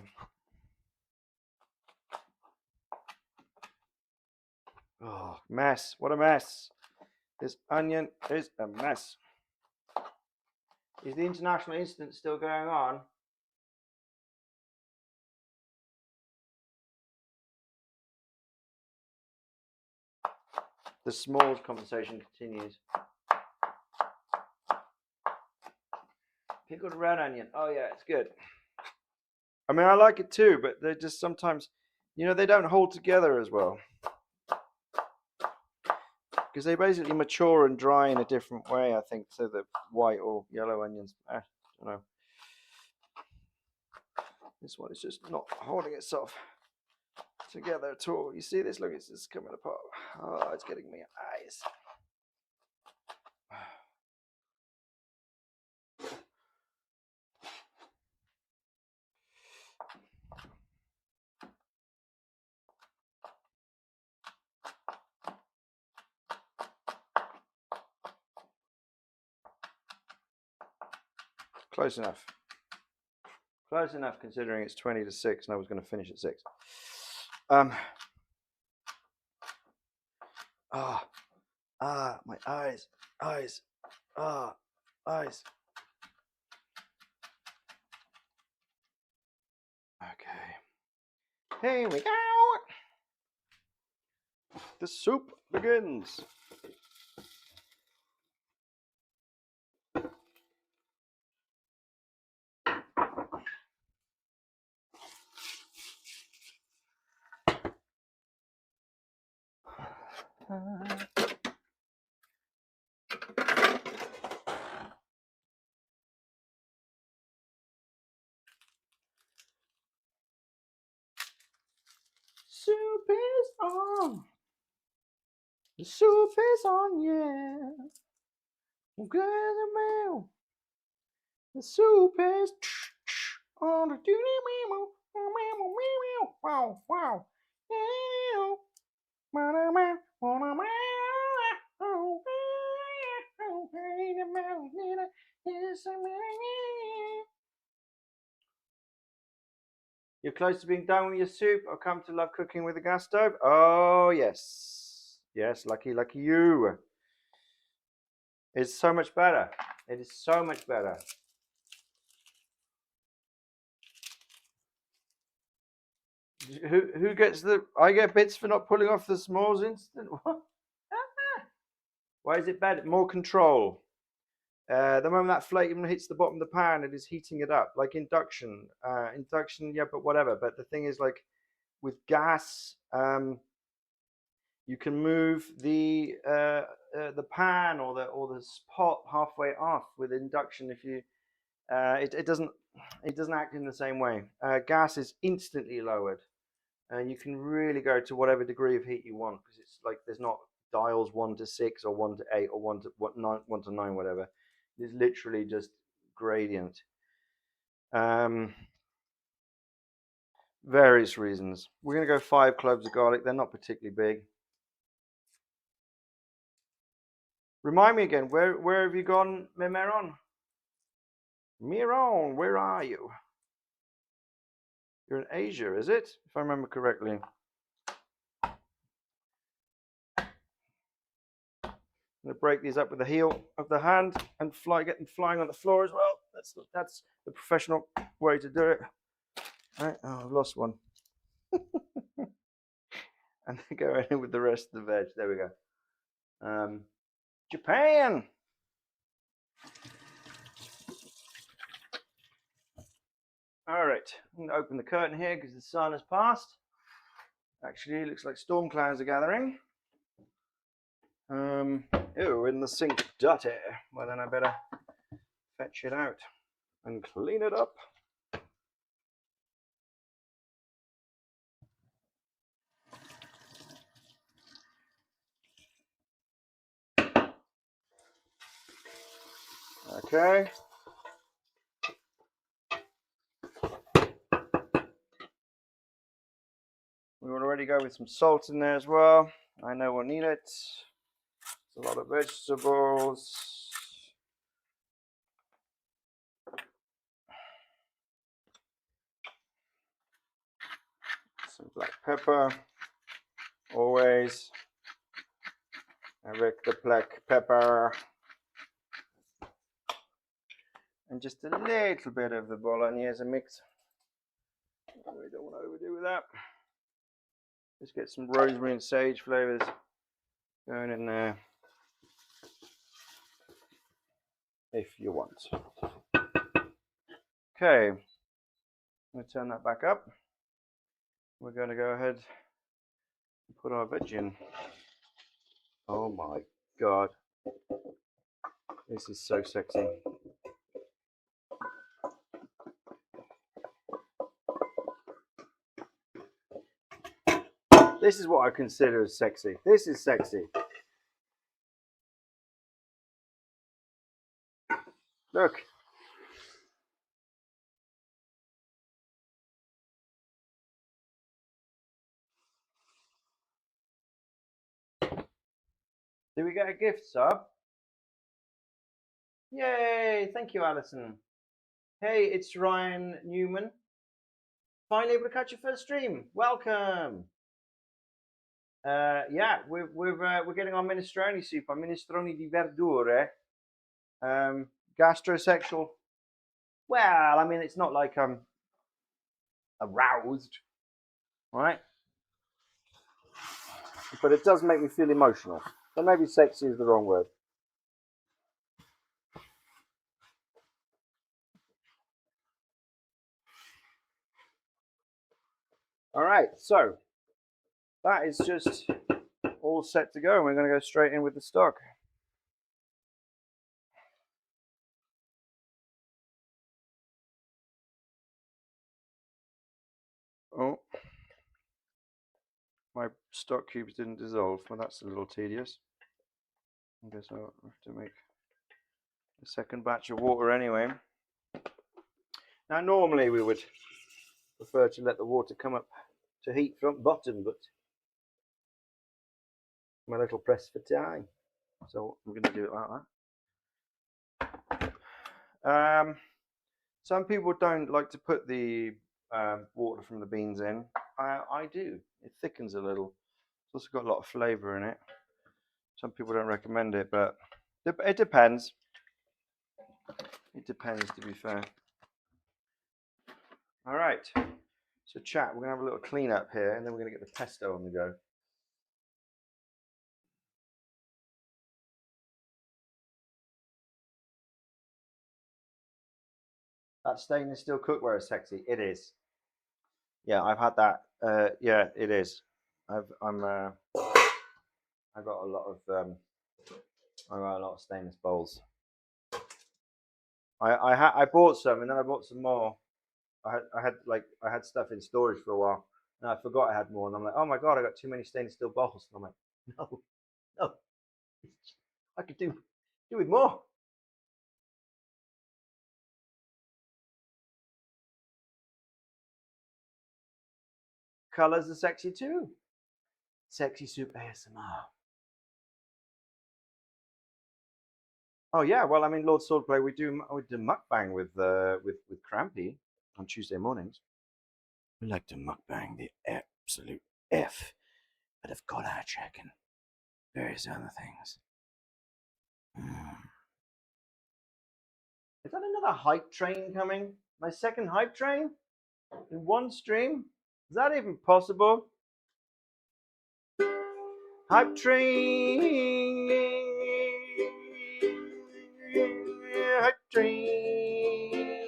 mess. What a mess. This onion is a mess. Is the international incident still going on? The s'mores conversation continues. Pickled red onion. Oh yeah, it's good. I mean, I like it too, but they just sometimes, they don't hold together as well. Because they basically mature and dry in a different way, I think, so the white or yellow onions. I don't know. This one is just not holding itself together at all. You see this? Look, it's just coming apart. Oh, it's getting me eyes. Close enough. Close enough considering it's 20 to 6 and I was going to finish at 6. My eyes. Eyes. Eyes. Okay. Here we go. The soup begins. Soup is on. The soup is on, yeah. Good meal. The soup is on the duty memo. Wow, wow. You're close to being done with your soup or come to love cooking with a gas stove? Oh, yes. Yes, lucky you. It's so much better. It is so much better. Who gets the? I get bits for not pulling off the s'mores instant. What? Why is it better? More control. The moment that flame hits the bottom of the pan, it is heating it up like induction. Induction, yeah, but whatever. But the thing is, like with gas, you can move the pan or the pot halfway off. With induction, if you it doesn't act in the same way. Gas is instantly lowered, and you can really go to whatever degree of heat you want because it's like there's not dials 1 to 6 or 1 to 8 or 1 to 9, whatever. It's literally just gradient. Various reasons. We're going to go 5 cloves of garlic. They're not particularly big. Remind me again, where have you gone, Miron? Miron, where are you? You're in Asia, is it? If I remember correctly. I'm going to break these up with the heel of the hand and get them flying on the floor as well. That's the professional way to do it. Right, oh, I've lost one. And then go in with the rest of the veg. There we go. Japan. All right, I'm going to open the curtain here because the sun has passed. Actually, it looks like storm clouds are gathering. Oh, in the sink, dirty. Well, then I better fetch it out and clean it up. Okay. We will already go with some salt in there as well. I know we'll need it. It's a lot of vegetables. Some black pepper, always. Avec the black pepper. And just a little bit of the bolognese mix. We don't want to overdo with that. Just get some rosemary and sage flavors going in there. If you want. Okay, I'm going to turn that back up. We're going to go ahead and put our veg in. Oh my god, this is so sexy. This is what I consider as sexy. This is sexy. Look. Did we get a gift sub? Yay! Thank you, Alison. Hey, it's Ryan Newman. Finally able to catch your first stream. Welcome. Yeah, we're getting our minestrone soup, our minestrone di verdure. Gastrosexual. Well, I mean, it's not like I'm aroused, right? But it does make me feel emotional. So maybe sexy is the wrong word. All right, so that is just all set to go. We're going to go straight in with the stock. Oh, my stock cubes didn't dissolve. Well, that's a little tedious. I guess I'll have to make a second batch of water anyway. Now, normally we would prefer to let the water come up to heat from bottom, but I'm a little pressed for time. So I'm going to do it like that. Some people don't like to put the water from the beans in. I do. It thickens a little. It's also got a lot of flavour in it. Some people don't recommend it, but it depends. It depends, to be fair. All right. So, chat, we're going to have a little clean up here, and then we're going to get the pesto on the go. That stainless steel cookware is sexy. It is. Yeah, I've had that. Yeah, it is. I've got a lot of stainless bowls. I bought some, and then I bought some more. I had stuff in storage for a while, and I forgot I had more, and I'm like, oh my god, I got too many stainless steel bowls. And I'm like, no, I could do with more. Colors are sexy too. Sexy soup ASMR. Oh yeah, well, I mean, Lord Swordplay, we do mukbang with Crampy on Tuesday mornings. We like to mukbang the absolute F out of collage and various other things. Mm. Is that another hype train coming? My second hype train in one stream? Is that even possible? Hype train, hype train,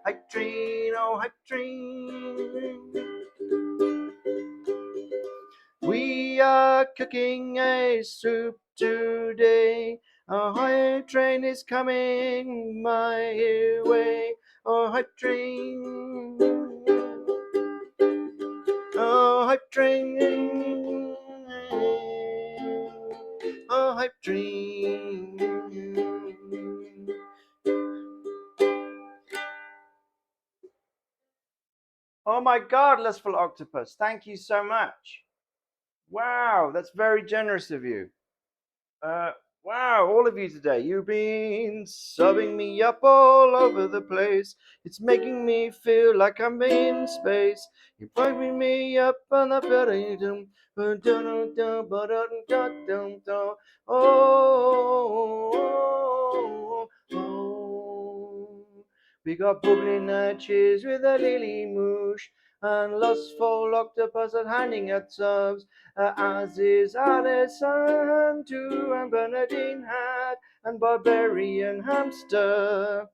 hype train, oh hype train. We are cooking a soup today. A hype train is coming my way. Oh hype train, oh hype train, oh hype train. Oh my God, Lustful Octopus, thank you so much. Wow, that's very generous of you. Uh, wow, all of you today. You've been subbing me up all over the place. It's making me feel like I'm in space. You're piping me up on the building. Oh. We got bubbling natches with a lily moosh and lustful octopus and handing at subs. As is Alison too, and Bernardine had, and Barbarian Hamster.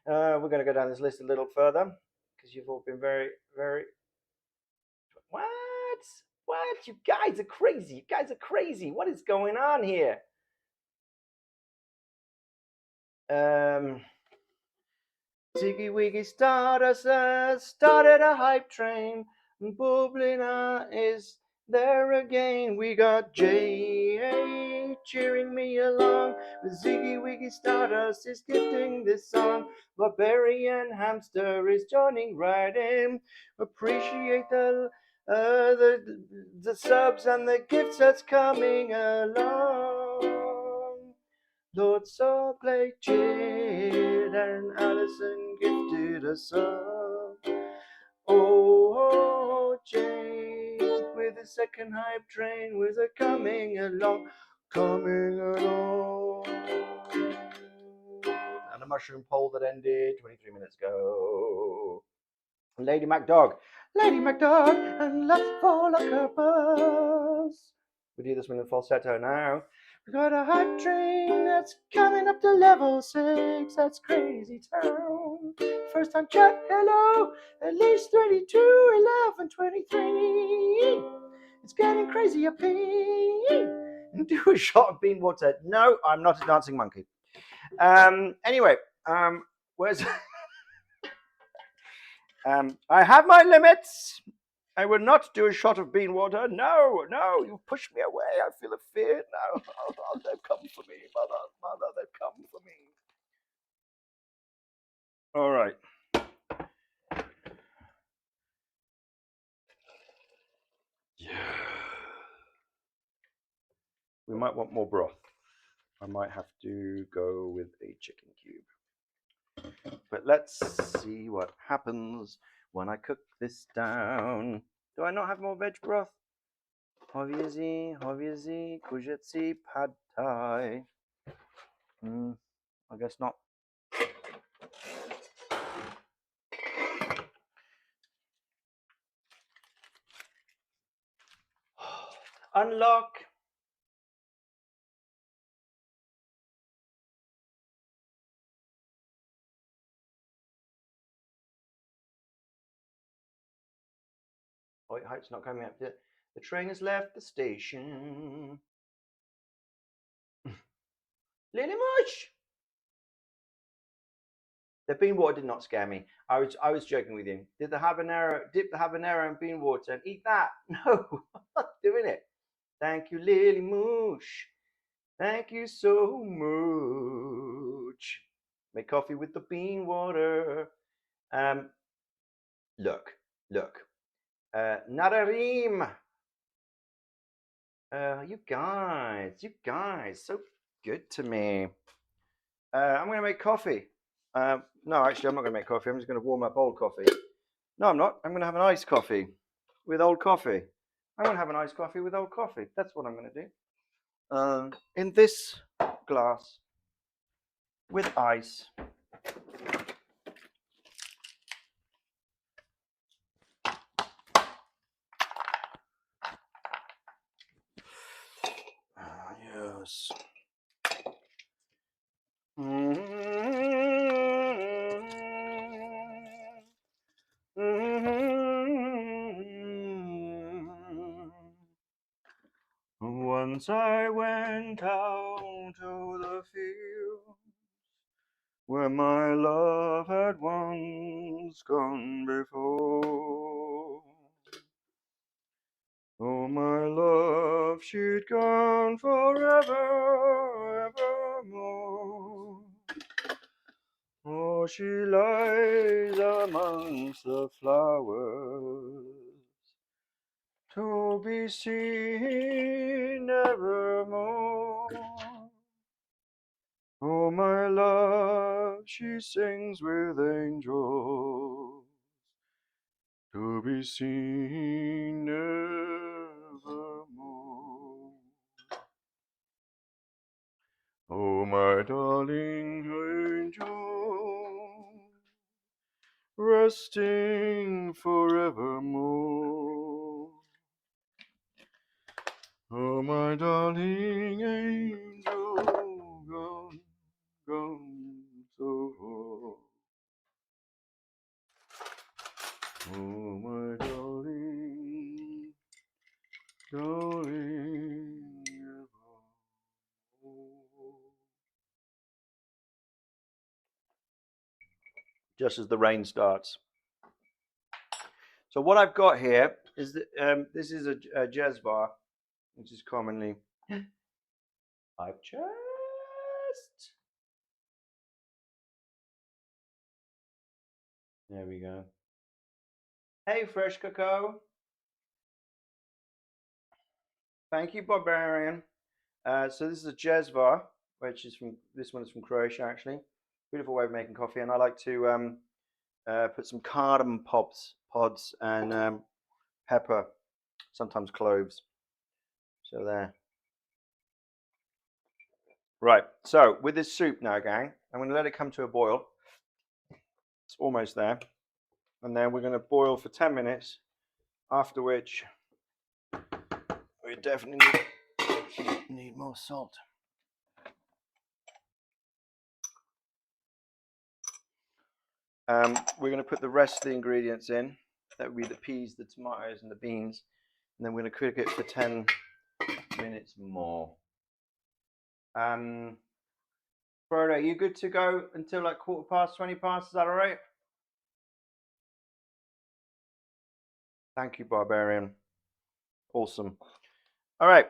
We're going to go down this list a little further because you've all been very, very. What? What? You guys are crazy. You guys are crazy. What is going on here? Um, Ziggy Wiggy Stardust started a hype train. Bublina is there again. We got J.A. cheering me along. Ziggy Wiggy Stardust is gifting this song. Barbarian Hamster is joining right in. Appreciate the subs and the gifts that's coming along. Lord Saw played cheered and Alison gifted a song. Oh, James with the second hype train was a coming along, coming along. And a mushroom poll that ended 23 minutes ago. Lady MacDog, Lady MacDog, and Lustful Octopus. We do this one in falsetto now. We got a hype train that's coming up to level 6. That's crazy town. First time chat, hello. At least 32, 11, 23. It's getting crazy up here. And do a shot of bean water. No, I'm not a dancing monkey. Anyway, where's I have my limits. I will not do a shot of bean water. No, no, you push me away. I feel a fear now. Oh, they've come for me, mother, they've come for me. All right. Yeah. We might want more broth. I might have to go with a chicken cube. But let's see what happens when I cook this down. Do I not have more veg broth? Obviously, kujetsi, pad thai. I guess not. Unlock. Oh, it's not coming up yet. The train has left the station. Lily Mush! The bean water did not scare me. I was joking with you. Did the habanero dip the habanero in bean water and eat that? No, I'm not doing it. Thank you, Lily Mush. Thank you so much. Make coffee with the bean water. Um, look, look. Nararim. You guys, so Good to me. I'm going to make coffee. No, actually, I'm not going to make coffee. I'm just going to warm up old coffee. No, I'm not. I'm going to have an iced coffee with old coffee. I'm going to have an iced coffee with old coffee. That's what I'm going to do. In this glass with ice. Ah, yes. Once I went out to the field where my love had once gone before. Oh, my love, she'd gone forever, evermore. Oh, she lies amongst the flowers, to be seen nevermore. Oh, my love, she sings with angels, to be seen nevermore. Oh, my darling angel, resting forevermore. Oh, my darling angel, gone, gone so far. Oh, my darling, darling. Just as the rain starts. So what I've got here is that this is a jazz bar, which is commonly I've just. There we go. Hey, fresh cacao. Thank you, Barbarian. So this is a jezva, which is from this one is from Croatia actually. Beautiful way of making coffee, and I like to put some cardamom pods, and pepper, sometimes cloves. So there. Right. So with this soup now, gang, I'm going to let it come to a boil. It's almost there, and then we're going to boil for 10 minutes. After which, we definitely need more salt. We're going to put the rest of the ingredients in. That would be the peas, the tomatoes, and the beans. And then we're going to cook it for 10 minutes more. Frodo, are you good to go until like 20 past? Is that all right? Thank you, Barbarian. Awesome. All right.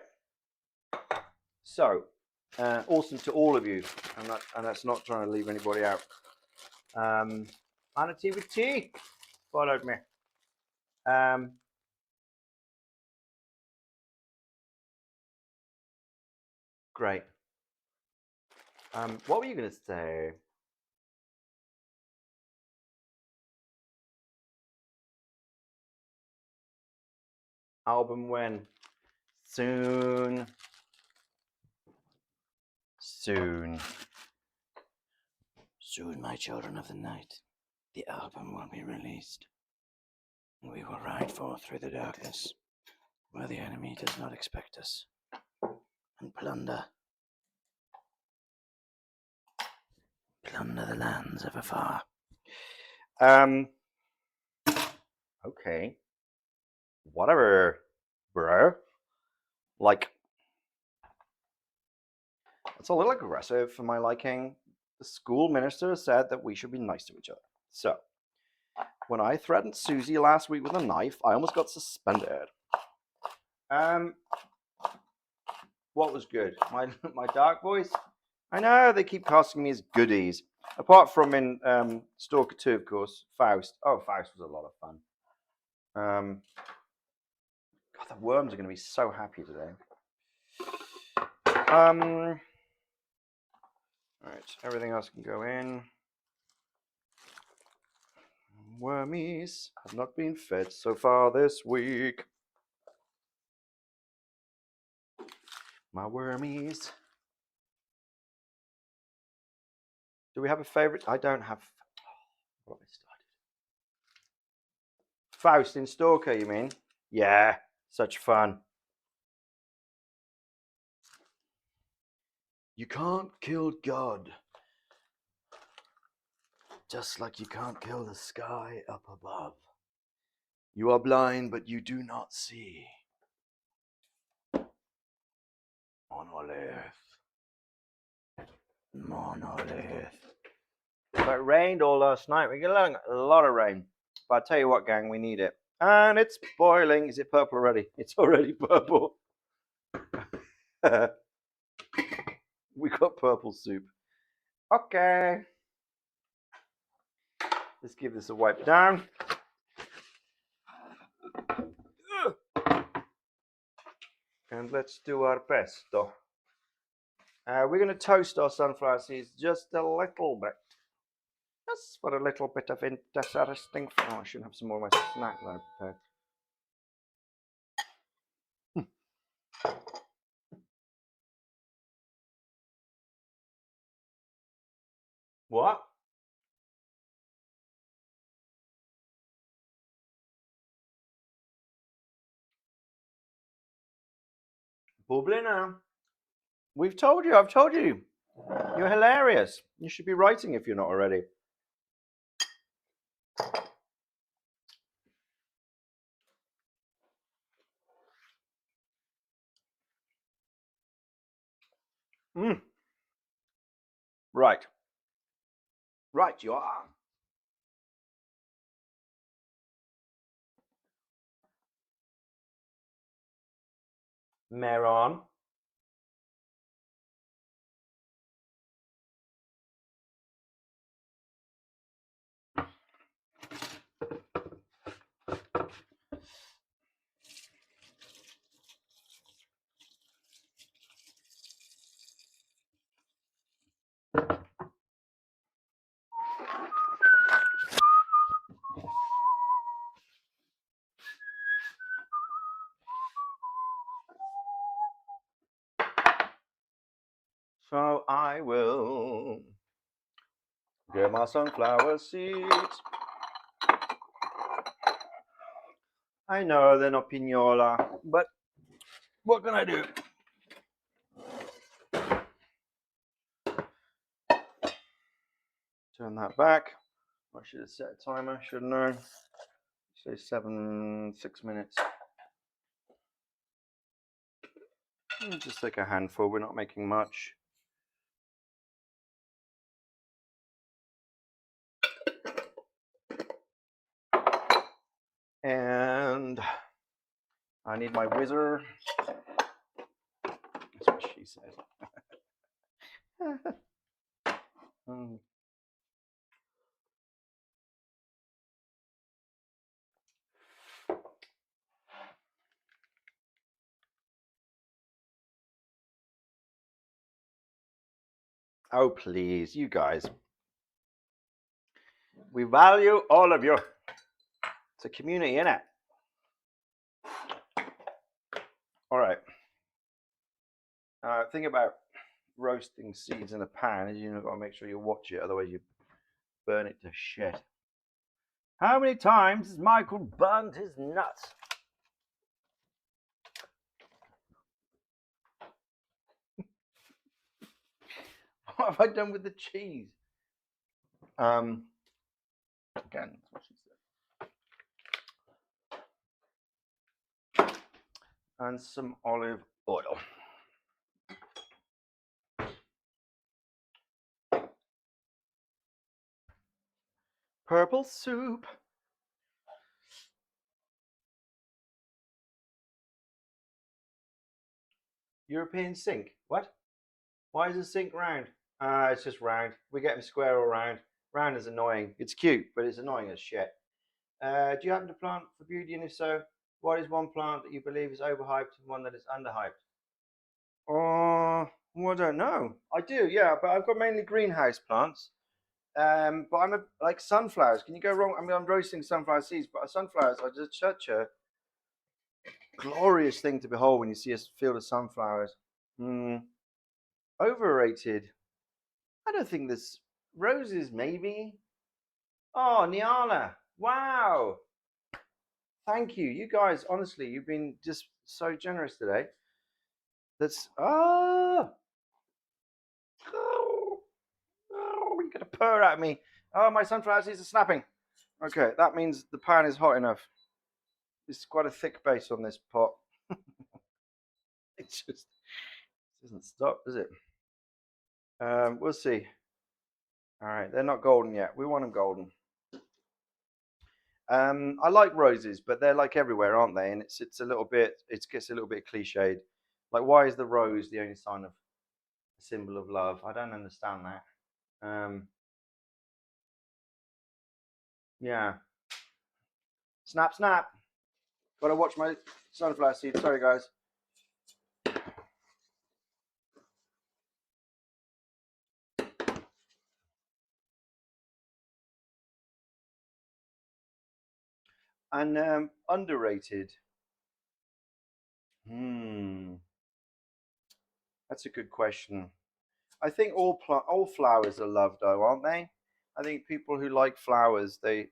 So, awesome to all of you. And that's not trying to leave anybody out. Anna T with T followed me. Great. What were you going to say? Album when? Soon. Soon. Soon, my children of the night, the album will be released. And we will ride forth through the darkness, where the enemy does not expect us, and plunder the lands of afar. Okay. Whatever, bro. Like, it's a little aggressive for my liking. The school minister said that we should be nice to each other. So, when I threatened Susie last week with a knife, I almost got suspended. What was good? My dark voice? I know they keep casting me as goodies. Apart from in Stalker 2, of course, Faust. Oh, Faust was a lot of fun. God, the worms are going to be so happy today. Alright, everything else can go in. Wormies have not been fed so far this week. My wormies. Do we have a favourite? I don't have. What have I started? Faust in Stalker, you mean? Yeah, such fun. You can't kill God. Just like you can't kill the sky up above. You are blind, but you do not see. Monolith. Monolith. So it rained all last night. We got a lot of rain. But I tell you what, gang, we need it. And it's boiling. Is it purple already? It's already purple. We got purple soup. Okay. Let's give this a wipe down. And let's do our pesto. We're going to toast our sunflower seeds just a little bit. Just for a little bit of interesting. Oh, I should have some more of my snack that I prepared. What? Bubbly now. We've told you. I've told you. You're hilarious. You should be writing if you're not already. Mm. Right. Right, you are. Meron. So I will get my sunflower seeds. I know they're not pinola, but what can I do? Turn that back. I should have set a timer, shouldn't I? Say 6 minutes. Just like a handful, we're not making much. And I need my whizzer. That's what she said. Oh, please, you guys. We value all of you. It's a community, innit? All right. Thing about roasting seeds in a pan is you've got to make sure you watch it, otherwise you burn it to shit. How many times has Michael burned his nuts? What have I done with the cheese? Again, that's what she said. And some olive oil. Purple soup. European sink. What? Why is the sink round? It's just round. We get them square or round. Round is annoying. It's cute, but it's annoying as shit. Do you happen to plant for beauty? And if so, what is one plant that you believe is overhyped and one that is underhyped? Oh, Well, I don't know. I do, yeah, but I've got mainly greenhouse plants. But like sunflowers. Can you go wrong? I mean, I'm roasting sunflower seeds, but sunflowers are just such a glorious thing to behold when you see a field of sunflowers. Mm, overrated. I don't think there's roses. Maybe. Oh, Niala! Wow. Thank you. You guys, honestly, you've been just so generous today. That's oh, you're gonna purr at me. Oh, my sunflower seeds are snapping. Okay, that means the pan is hot enough. It's quite a thick base on this pot. It just doesn't stop, does it? We'll see. All right, they're not golden yet. We want them golden. I like roses, but they're like everywhere, aren't they? And it's a little bit. It gets a little bit cliched. Like, why is the rose the only sign of a symbol of love? I don't understand that. Yeah. Snap, snap. Gotta watch my sunflower seeds. Sorry, guys. And underrated. Hmm. That's a good question. I think all flowers are loved, though, aren't they? I think people who like flowers, they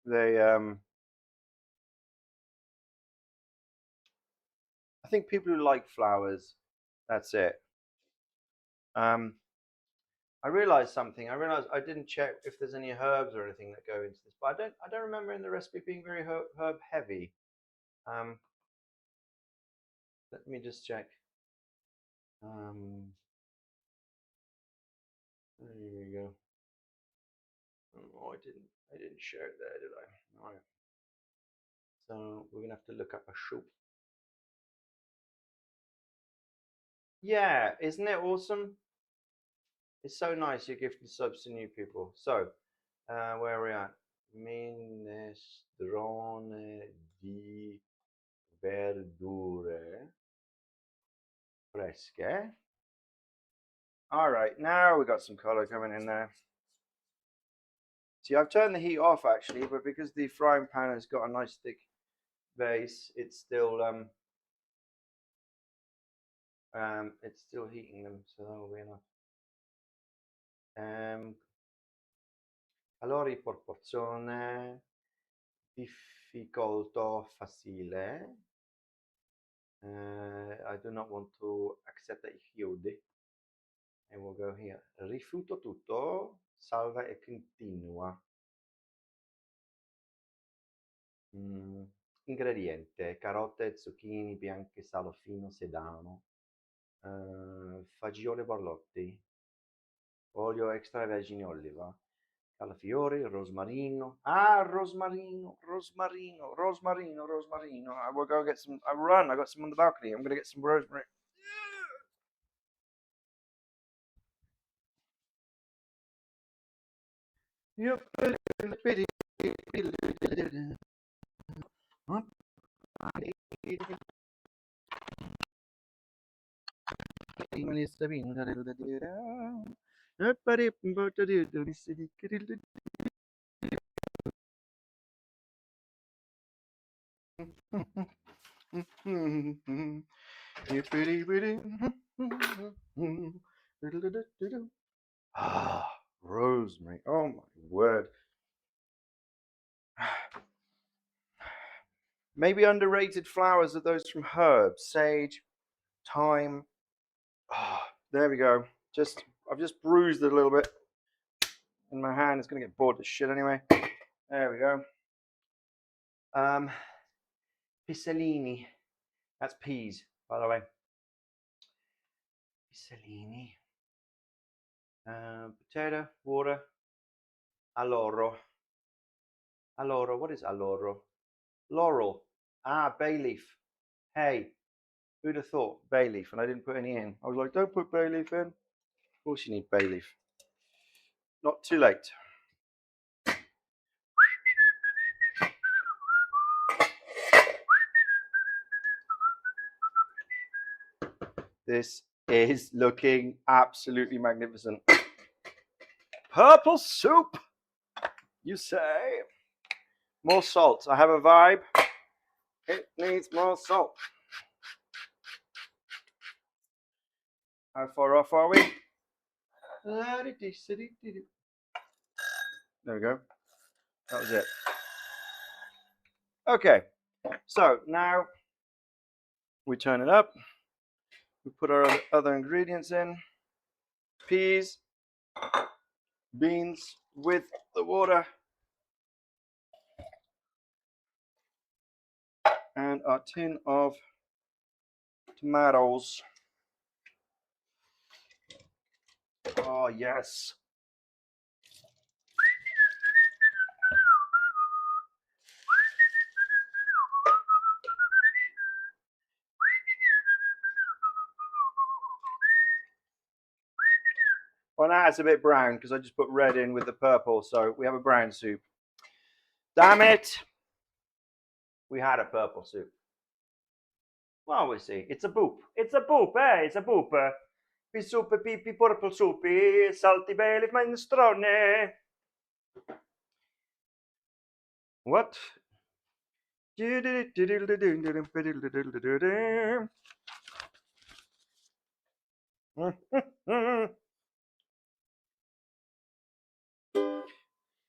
I think people who like flowers, that's it. Um, I realized something. I realized I didn't check if there's any herbs or anything that go into this, but I don't remember in the recipe being very herb heavy. Um, let me just check. Um, there we go. Oh, I didn't share it there, did I? All right. So we're gonna have to look up a soup. Yeah, isn't it awesome? It's so nice you're gifting subs to new people. So, where are we at? Minestrone di verdure fresche. All right, now we got some color coming in there. See, I've turned the heat off actually, but because the frying pan has got a nice thick base, it's still heating them, so that'll be enough. Allora, porzione difficoltà facile. I do not want to accept that chiudi. And we'll go here. Rifiuto tutto, salva e continua. Mm. Ingrediente: carote, zucchini bianche, salo fino, sedano, fagioli borlotti, olio extravergine oliva, calafiori, rosmarino. Ah, rosmarino, rosmarino, rosmarino, rosmarino. I will go get some. I run. I got some on the balcony. I'm gonna get some rosemary. Yep. Ah, rosemary. Oh my word. Maybe underrated flowers are those from herbs, sage, thyme. Ah, there we go. I've just bruised it a little bit in my hand. It's gonna get bored of shit anyway. There we go. Um, Pisellini. That's peas, by the way. Pisellini. Potato, water, alloro. Alloro, what is alloro? Laurel. Ah, bay leaf. Hey, who'd have thought bay leaf? And I didn't put any in. I was like, don't put bay leaf in. Of course you need bay leaf. Not too late. This is looking absolutely magnificent. Purple soup, you say? More salt. I have a vibe. It needs more salt. How far off are we? There we go. That was it. Okay, so now we turn it up. We put our other ingredients in. Peas, beans with the water, and our tin of tomatoes. Oh, yes. Well, now it's a bit brown because I just put red in with the purple, so we have a brown soup. Damn it! We had a purple soup. Well, we see. It's a boop. It's a boop, eh? It's a boop. Pea soup, pea, purple soup, salty bay leaf minestrone. What?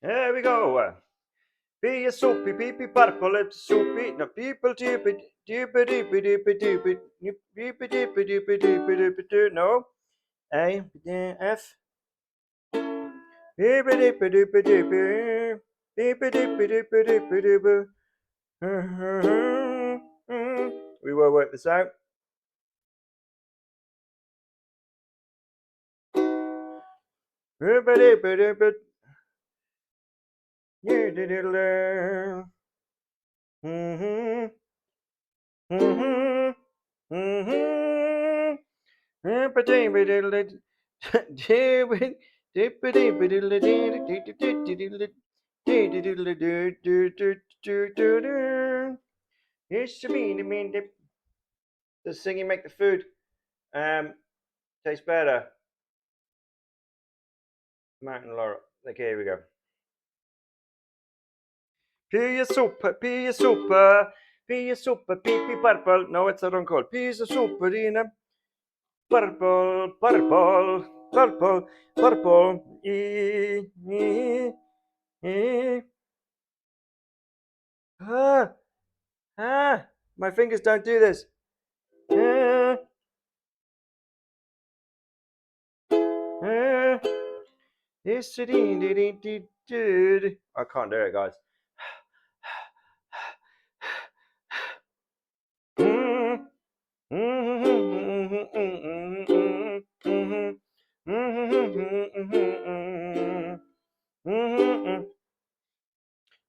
There we go. Be a soupy, pee, purple, it's soupy. No people, deepy, deepy, deepy, deepy, deepy, deepy, deepy, deepy, deepy, deepy, no. A, F. Deepy, deepy, deepy, deepy, deepy, deepy, deepy, deepy, deepy. We will work this out. Does singing make the food taste better? Mountain Laurel. Okay, here we go. Pea soup, pea soup, pea soup, pea purple. No, it's not called. Pea soup in a purple, purple, purple, purple. Ah, my fingers don't do this. Ah, ah. I can't do it, guys.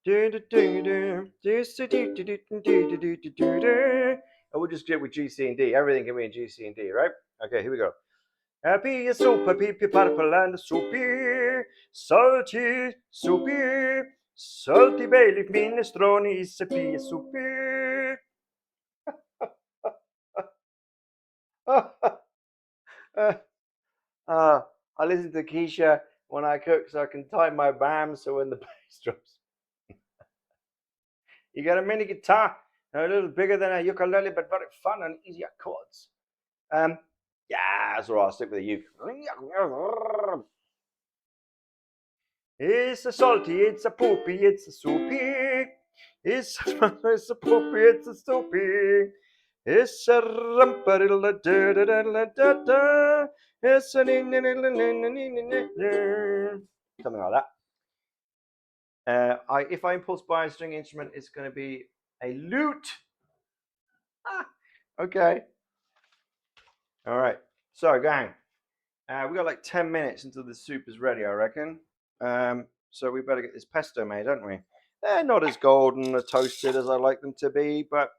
I will just get with G, C, and D. Everything can be in G, C, and D, right? Okay, here we go. Happy is super, pee, purple, and soupy, salty, soupy, salty bay leaf minestrone is a pea soupy. I listen to Keisha when I cook so I can time my bam so when the bass drops. You got a mini guitar, a little bigger than a ukulele, but very fun and easy chords. Yeah, that's all right. I'll stick with the uke. It's a salty, it's a poopy, it's a soupy. It's it's a poopy, it's a soupy. It's a rumpadilla da da da da da da. It's a something like that. If I impulse buy a string instrument, it's going to be a lute. Okay. All right. So, gang, we got like 10 minutes until the soup is ready, I reckon. So we better get this pesto made, don't we? They're not as golden or toasted as I like them to be, but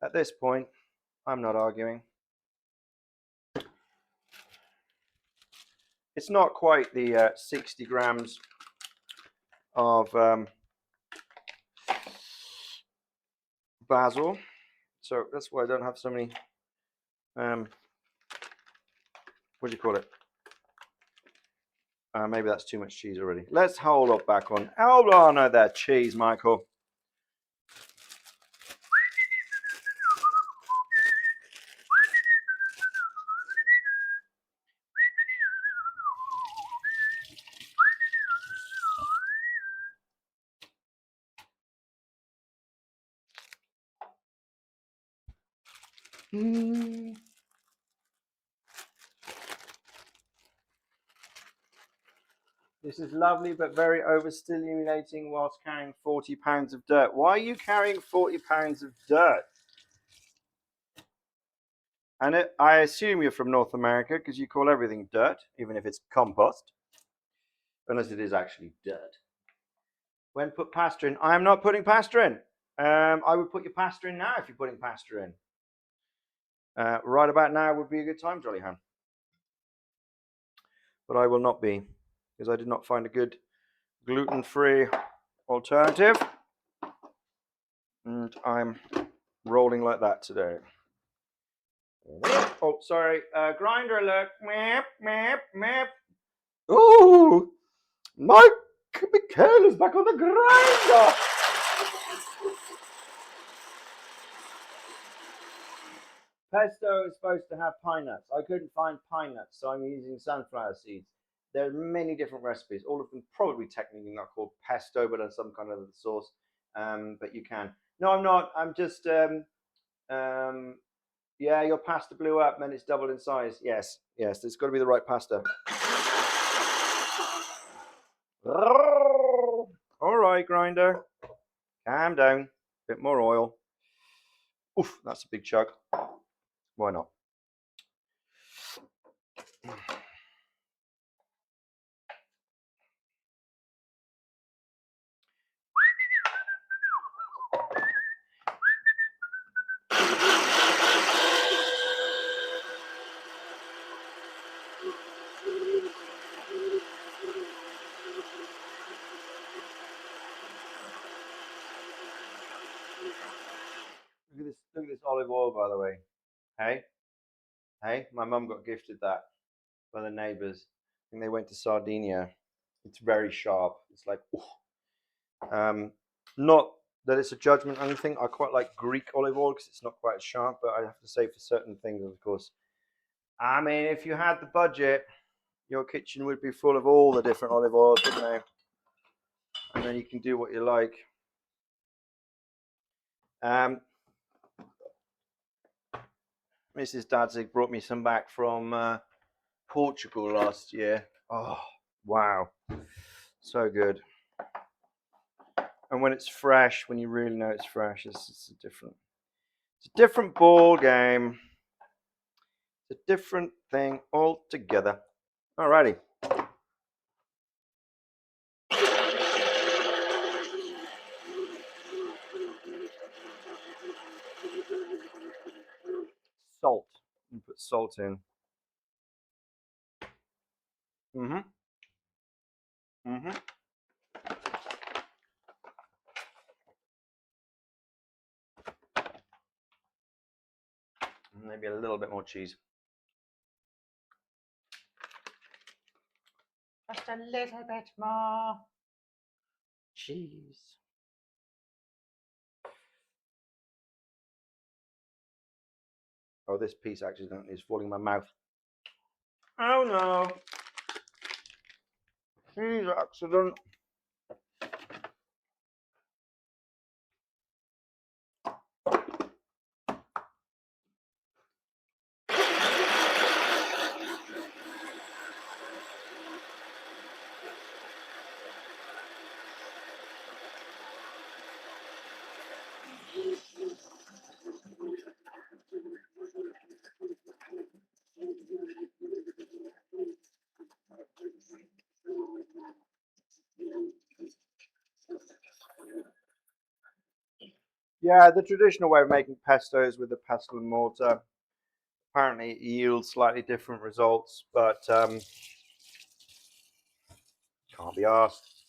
at this point, I'm not arguing. It's not quite the 60 grams of basil, so that's why I don't have so many what do you call it? Maybe that's too much cheese already. Let's hold up back on. Hold on at that cheese, Michael. This is lovely, but very overstimulating whilst carrying 40 pounds of dirt. Why are you carrying 40 pounds of dirt? And I assume you're from North America because you call everything dirt, even if it's compost, unless it is actually dirt. When put pasta in, I am not putting pasta in. I would put your pasta in now if you're putting pasta in. Right about now would be a good time, Jolly Ham. But I will not be, because I did not find a good gluten-free alternative. And I'm rolling like that today. Oh, sorry. Grinder alert. Meep, meep, meep. Oh, Mike Michael is back on the grinder. Pesto is supposed to have pine nuts. I couldn't find pine nuts, so I'm using sunflower seeds. There are many different recipes, all of them probably technically not called pesto, but on some kind of sauce. But you can. No, I'm not. I'm just. Yeah, your pasta blew up, and it's doubled in size. Yes, yes. It's got to be the right pasta. All right, grinder. Calm down. Bit more oil. Oof, that's a big chug. Why not? Look at this olive oil, by the way. Hey, hey, my mum got gifted that by the neighbours. I think they went to Sardinia. It's very sharp. It's like, not that it's a judgment or anything. I quite like Greek olive oil because it's not quite as sharp. But I have to say, for certain things, of course. I mean, if you had the budget, your kitchen would be full of all the different olive oils, wouldn't they? And then you can do what you like. Mrs. Dadzig brought me some back from Portugal last year. Oh, wow. So good. And when it's fresh, when you really know it's fresh, it's a different ball game. It's a different thing altogether. Alrighty. Salt. You put salt in. Mm-hmm. Mm-hmm. Maybe a little bit more cheese. Just a little bit more cheese. Oh, this piece accidentally is falling in my mouth. Oh no. Cheese accident. Yeah, the traditional way of making pesto is with the pestle and mortar. Apparently, it yields slightly different results, but can't be asked.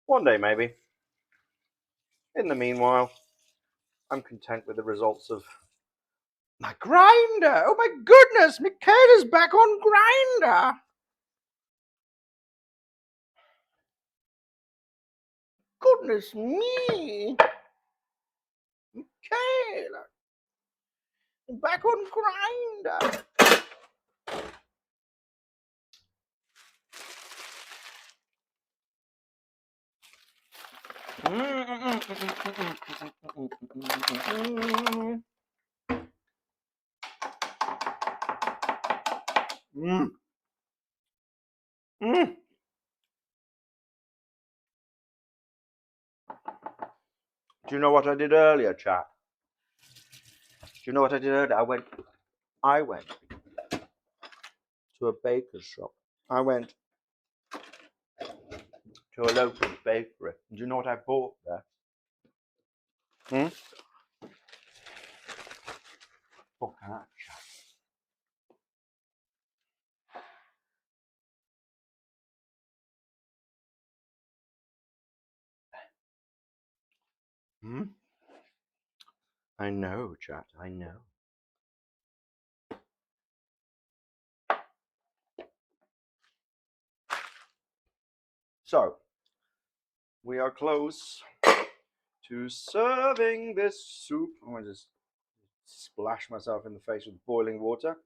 One day, maybe. In the meanwhile, I'm content with the results of My grinder! Oh my goodness! Michaela's back on grinder! Goodness me! Michaela! Back on grinder! Mm. Mm. Do you know what I did earlier, chat? Do you know what I did earlier? I went to a baker's shop. I went to a local bakery. Do you know what I bought there? Hmm? Fuck that, chat. Hmm? I know, chat. I know. So, we are close to serving this soup. I'm going to just splash myself in the face with boiling water.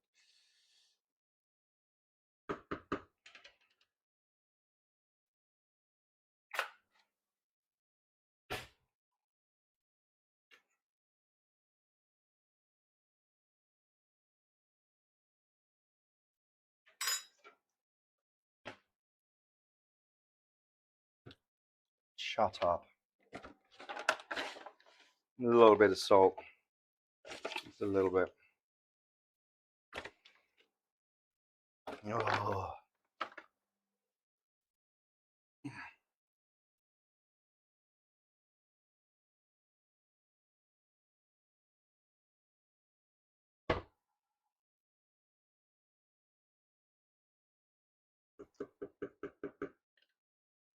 Shut up. A little bit of salt. Just a little bit. Oh.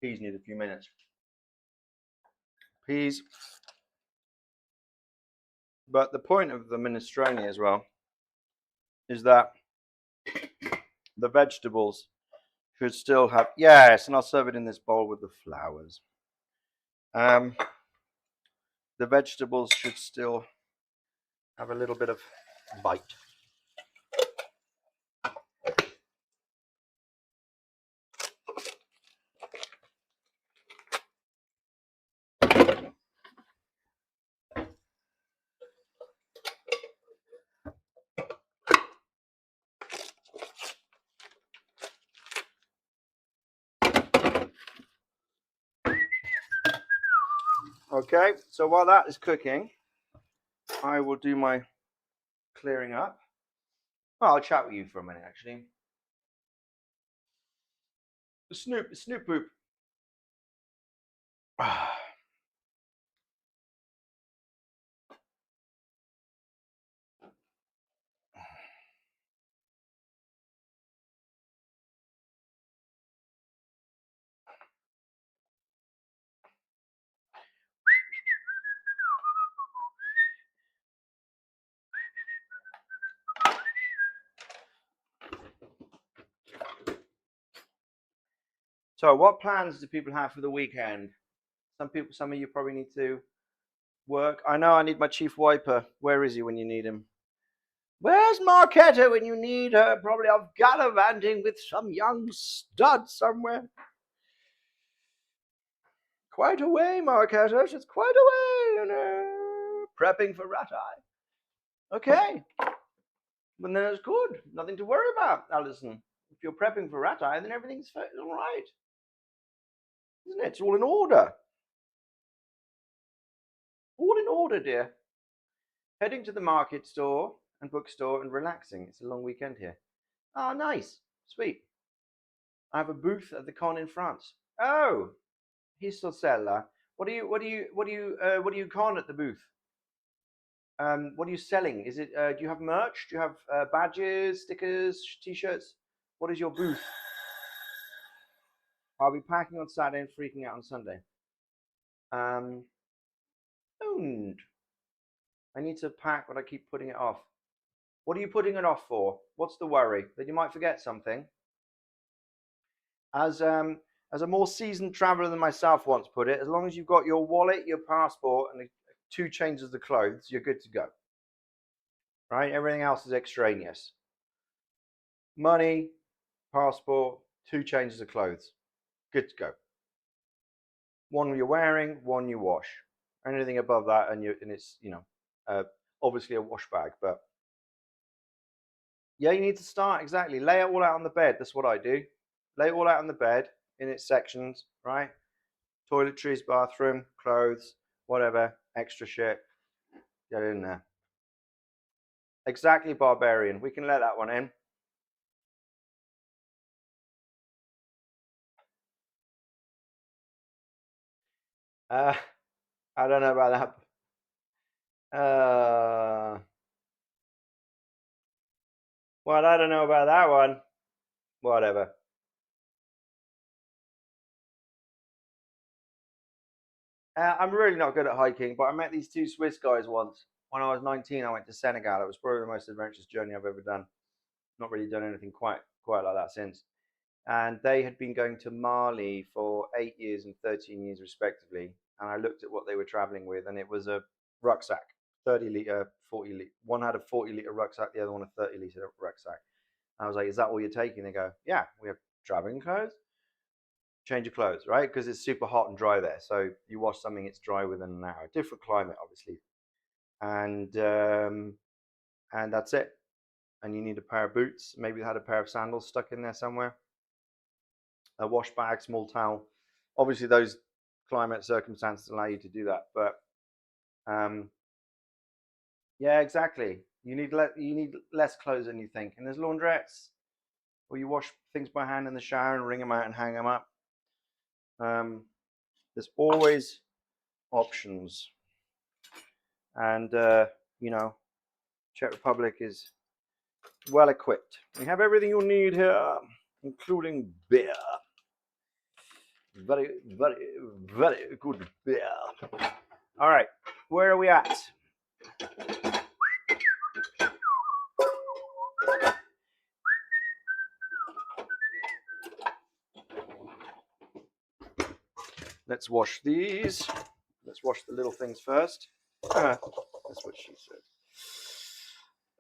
Peas need a few minutes. Peas. But the point of the minestrone as well is that the vegetables should still have, yes, and I'll serve it in this bowl with the flowers. The vegetables should still have a little bit of bite. Okay, so while that is cooking, I will do my clearing up. Well, I'll chat with you for a minute, actually. Snoop poop. So, what plans do people have for the weekend? Some of you probably need to work. I know I need my chief wiper. Where is he when you need him? Where's Marquetta when you need her? Probably off gallivanting with some young stud somewhere. Quite away, Marquetta. She's quite away, you know. Prepping for rat eye. Okay. But then it's good. Nothing to worry about, Alison. If you're prepping for rat eye, then everything's all right. Isn't it? It's all in order. All in order, dear. Heading to the market store and bookstore and relaxing. It's a long weekend here. Ah, nice. Sweet. I have a booth at the con in France. Oh, he's still seller. What do you con at the booth? What are you selling? Is it? Do you have merch? Do you have badges, stickers, t-shirts? What is your booth? I'll be packing on Saturday and freaking out on Sunday. Owned. I need to pack, but I keep putting it off. What are you putting it off for? What's the worry? That you might forget something? As a more seasoned traveller than myself once put it, as long as you've got your wallet, your passport, and 2 changes of clothes, you're good to go. Right? Everything else is extraneous. Money, passport, 2 changes of clothes. Good to go. One you're wearing, one you wash. Anything above that, and it's obviously a wash bag. But yeah, you need to start exactly. Lay it all out on the bed. That's what I do. Lay it all out on the bed in its sections, right? Toiletries, bathroom, clothes, whatever, extra shit. Get it in there. Exactly, barbarian. We can let that one in. I don't know about that. Well, I don't know about that one. Whatever. I'm really not good at hiking, but I met these 2 Swiss guys once. When I was 19, I went to Senegal. It was probably the most adventurous journey I've ever done. Not really done anything quite like that since. And they had been going to Mali for 8 years and 13 years respectively. And I looked at what they were traveling with, and it was a rucksack, 30 litre, 40 litre. One had a 40 litre rucksack, the other one a 30 litre rucksack. I was like, "Is that all you're taking?" They go, "Yeah, we have traveling clothes, change of clothes, right? Because it's super hot and dry there. So you wash something, it's dry within an hour. Different climate, obviously, and that's it. And you need a pair of boots. Maybe they had a pair of sandals stuck in there somewhere. A wash bag, small towel. Obviously, those climate circumstances allow you to do that, but yeah, exactly. You need less clothes than you think, and there's laundrettes, or you wash things by hand in the shower and wring them out and hang them up. Um, there's always options, and Czech Republic is well equipped. We have everything you need here, including beer. Very, very, very good beer. All right, where are we at? Let's wash these. Let's wash the little things first. That's what she said.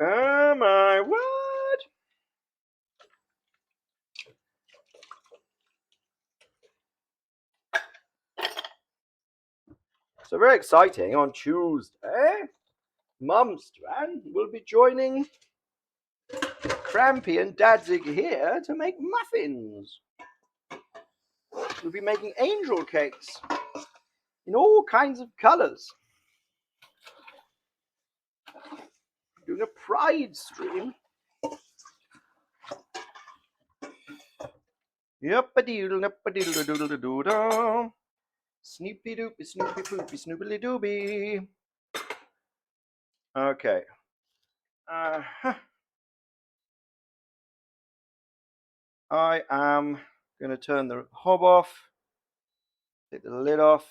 Oh my word! So very exciting. On Tuesday, Mum Strand will be joining Crampy and Dadzig here to make muffins. We'll be making angel cakes in all kinds of colours. Doing a pride stream. Yup-a-doodle-up-a-doodle-doodle-doodle. Snoopy doopy, snoopy poopy, snoopily dooby. Okay. I am going to turn the hob off, take the lid off.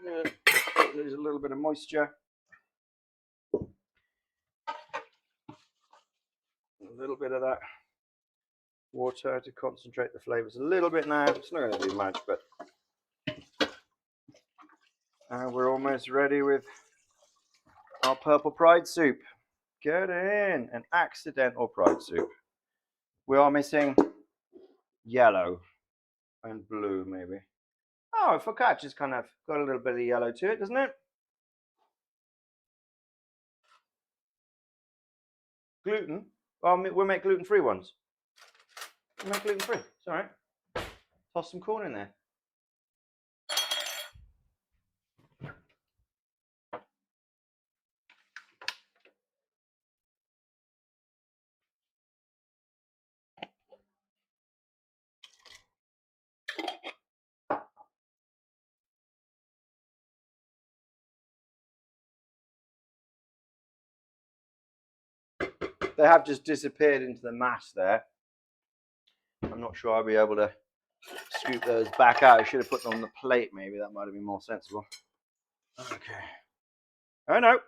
There's a little bit of moisture. A little bit of that water to concentrate the flavors a little bit now. It's not going to do much, but we're almost ready with our purple pride soup. Get in. An accidental pride soup. We are missing yellow and blue, maybe. Oh, focaccia's kind of got a little bit of yellow to it, doesn't it? Gluten. Well, we'll make gluten-free ones. We'll make gluten-free. It's all right. Toss some corn in there. They have just disappeared into the mass there. I'm not sure I'll be able to scoop those back out. I should have put them on the plate, maybe. That might have been more sensible. Okay. Oh no.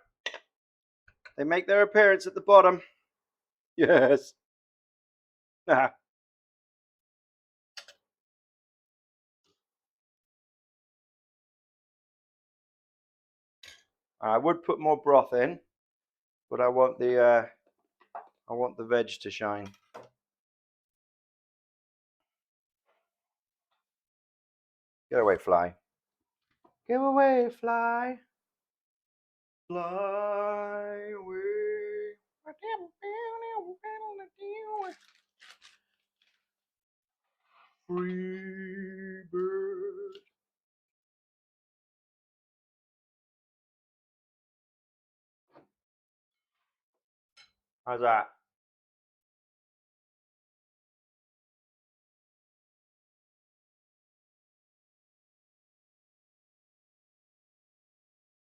They make their appearance at the bottom. Yes. I would put more broth in, but I want the veg to shine. Get away, fly. Get away, fly. Fly away. Free bird. How's that?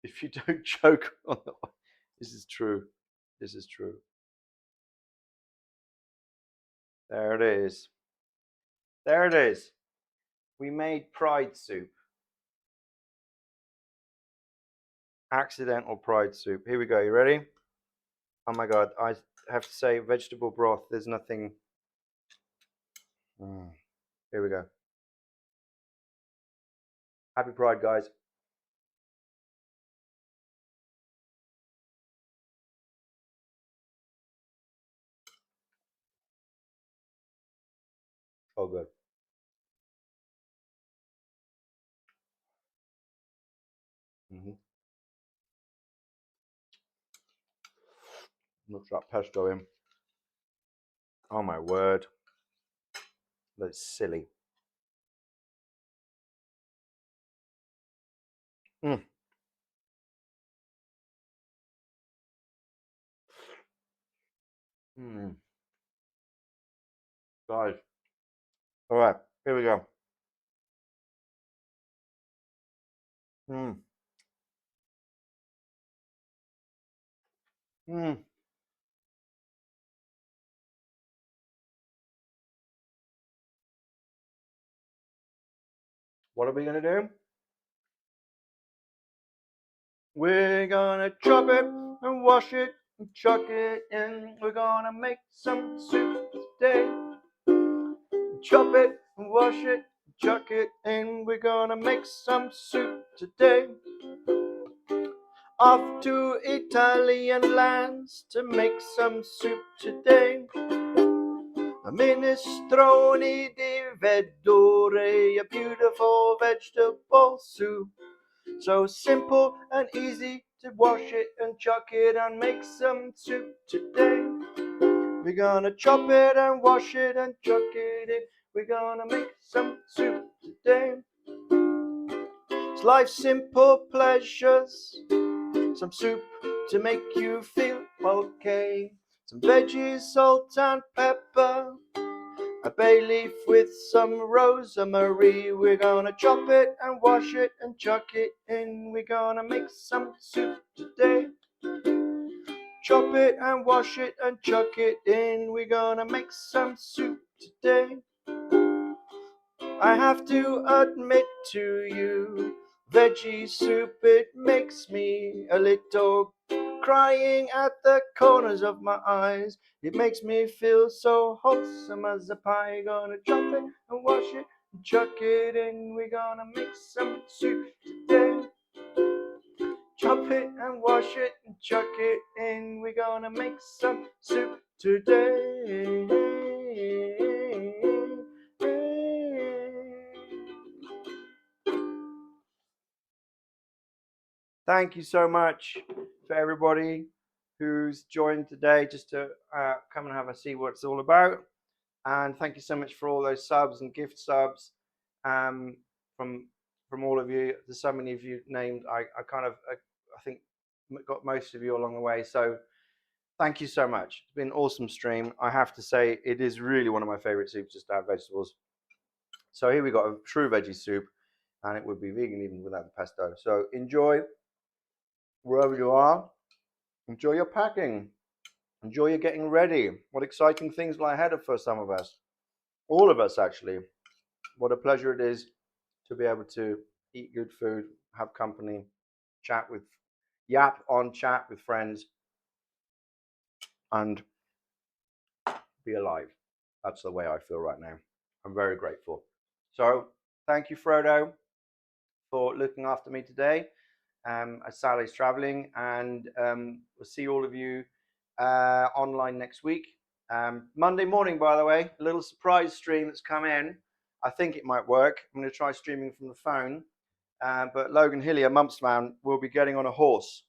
If you don't choke on the this is true. This is true. There it is. There it is. We made pride soup. Accidental pride soup. Here we go. You ready? Oh my god, I have to say, vegetable broth. There's nothing. Here we go. Happy Pride, guys. Oh, good. Mm-hmm. Looks like pesto in. Oh my word, that's silly. Mm. Mm. Guys, all right, here we go. Mm. Mm. What are we gonna do? We're gonna chop it and wash it and chuck it in. We're gonna make some soup today. Chop it and wash it, chuck it in. We're gonna make some soup today. Off to Italian lands to make some soup today. A minestrone di verdure, a beautiful vegetable soup. So simple and easy to wash it and chuck it and make some soup today. We're gonna chop it and wash it and chuck it in. We're gonna make some soup today. It's life's simple pleasures. Some soup to make you feel okay. Some veggies, salt and pepper. A bay leaf with some rosemary. We're gonna chop it and wash it and chuck it in. We're gonna make some soup today. Chop it and wash it and chuck it in. We're gonna make some soup today. I have to admit to you, veggie soup, it makes me a little crying at the corners of my eyes. It makes me feel so wholesome as a pie. Gonna chop it and wash it and chuck it in. We're gonna make some soup today. Chop it and wash it and chuck it in. We're gonna make some soup today. Thank you so much for everybody who's joined today just to come and have a see what it's all about. And thank you so much for all those subs and gift subs um, from all of you. There's so many of you named. I think got most of you along the way. So thank you so much. It's been an awesome stream. I have to say it is really one of my favorite soups just to have vegetables. So here we got a true veggie soup, and it would be vegan even without the pesto. So enjoy wherever you are. Enjoy your packing. Enjoy your getting ready. What exciting things lie ahead for some of us. All of us, actually. What a pleasure it is to be able to eat good food, have company, chat with, yap on chat with friends, and be alive. That's the way I feel right now. I'm very grateful. So thank you, Frodo, for looking after me today. As Sally's traveling, and we'll see all of you online next week. Monday morning, by the way, a little surprise stream that's come in. I think it might work. I'm going to try streaming from the phone. But Logan Hillier, Mumpsman, will be getting on a horse.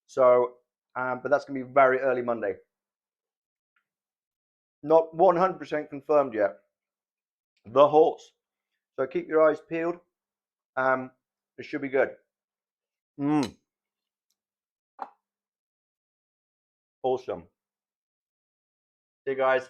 So, but that's going to be very early Monday. Not 100% confirmed yet. The horse. So keep your eyes peeled. It should be good. Awesome. See you guys.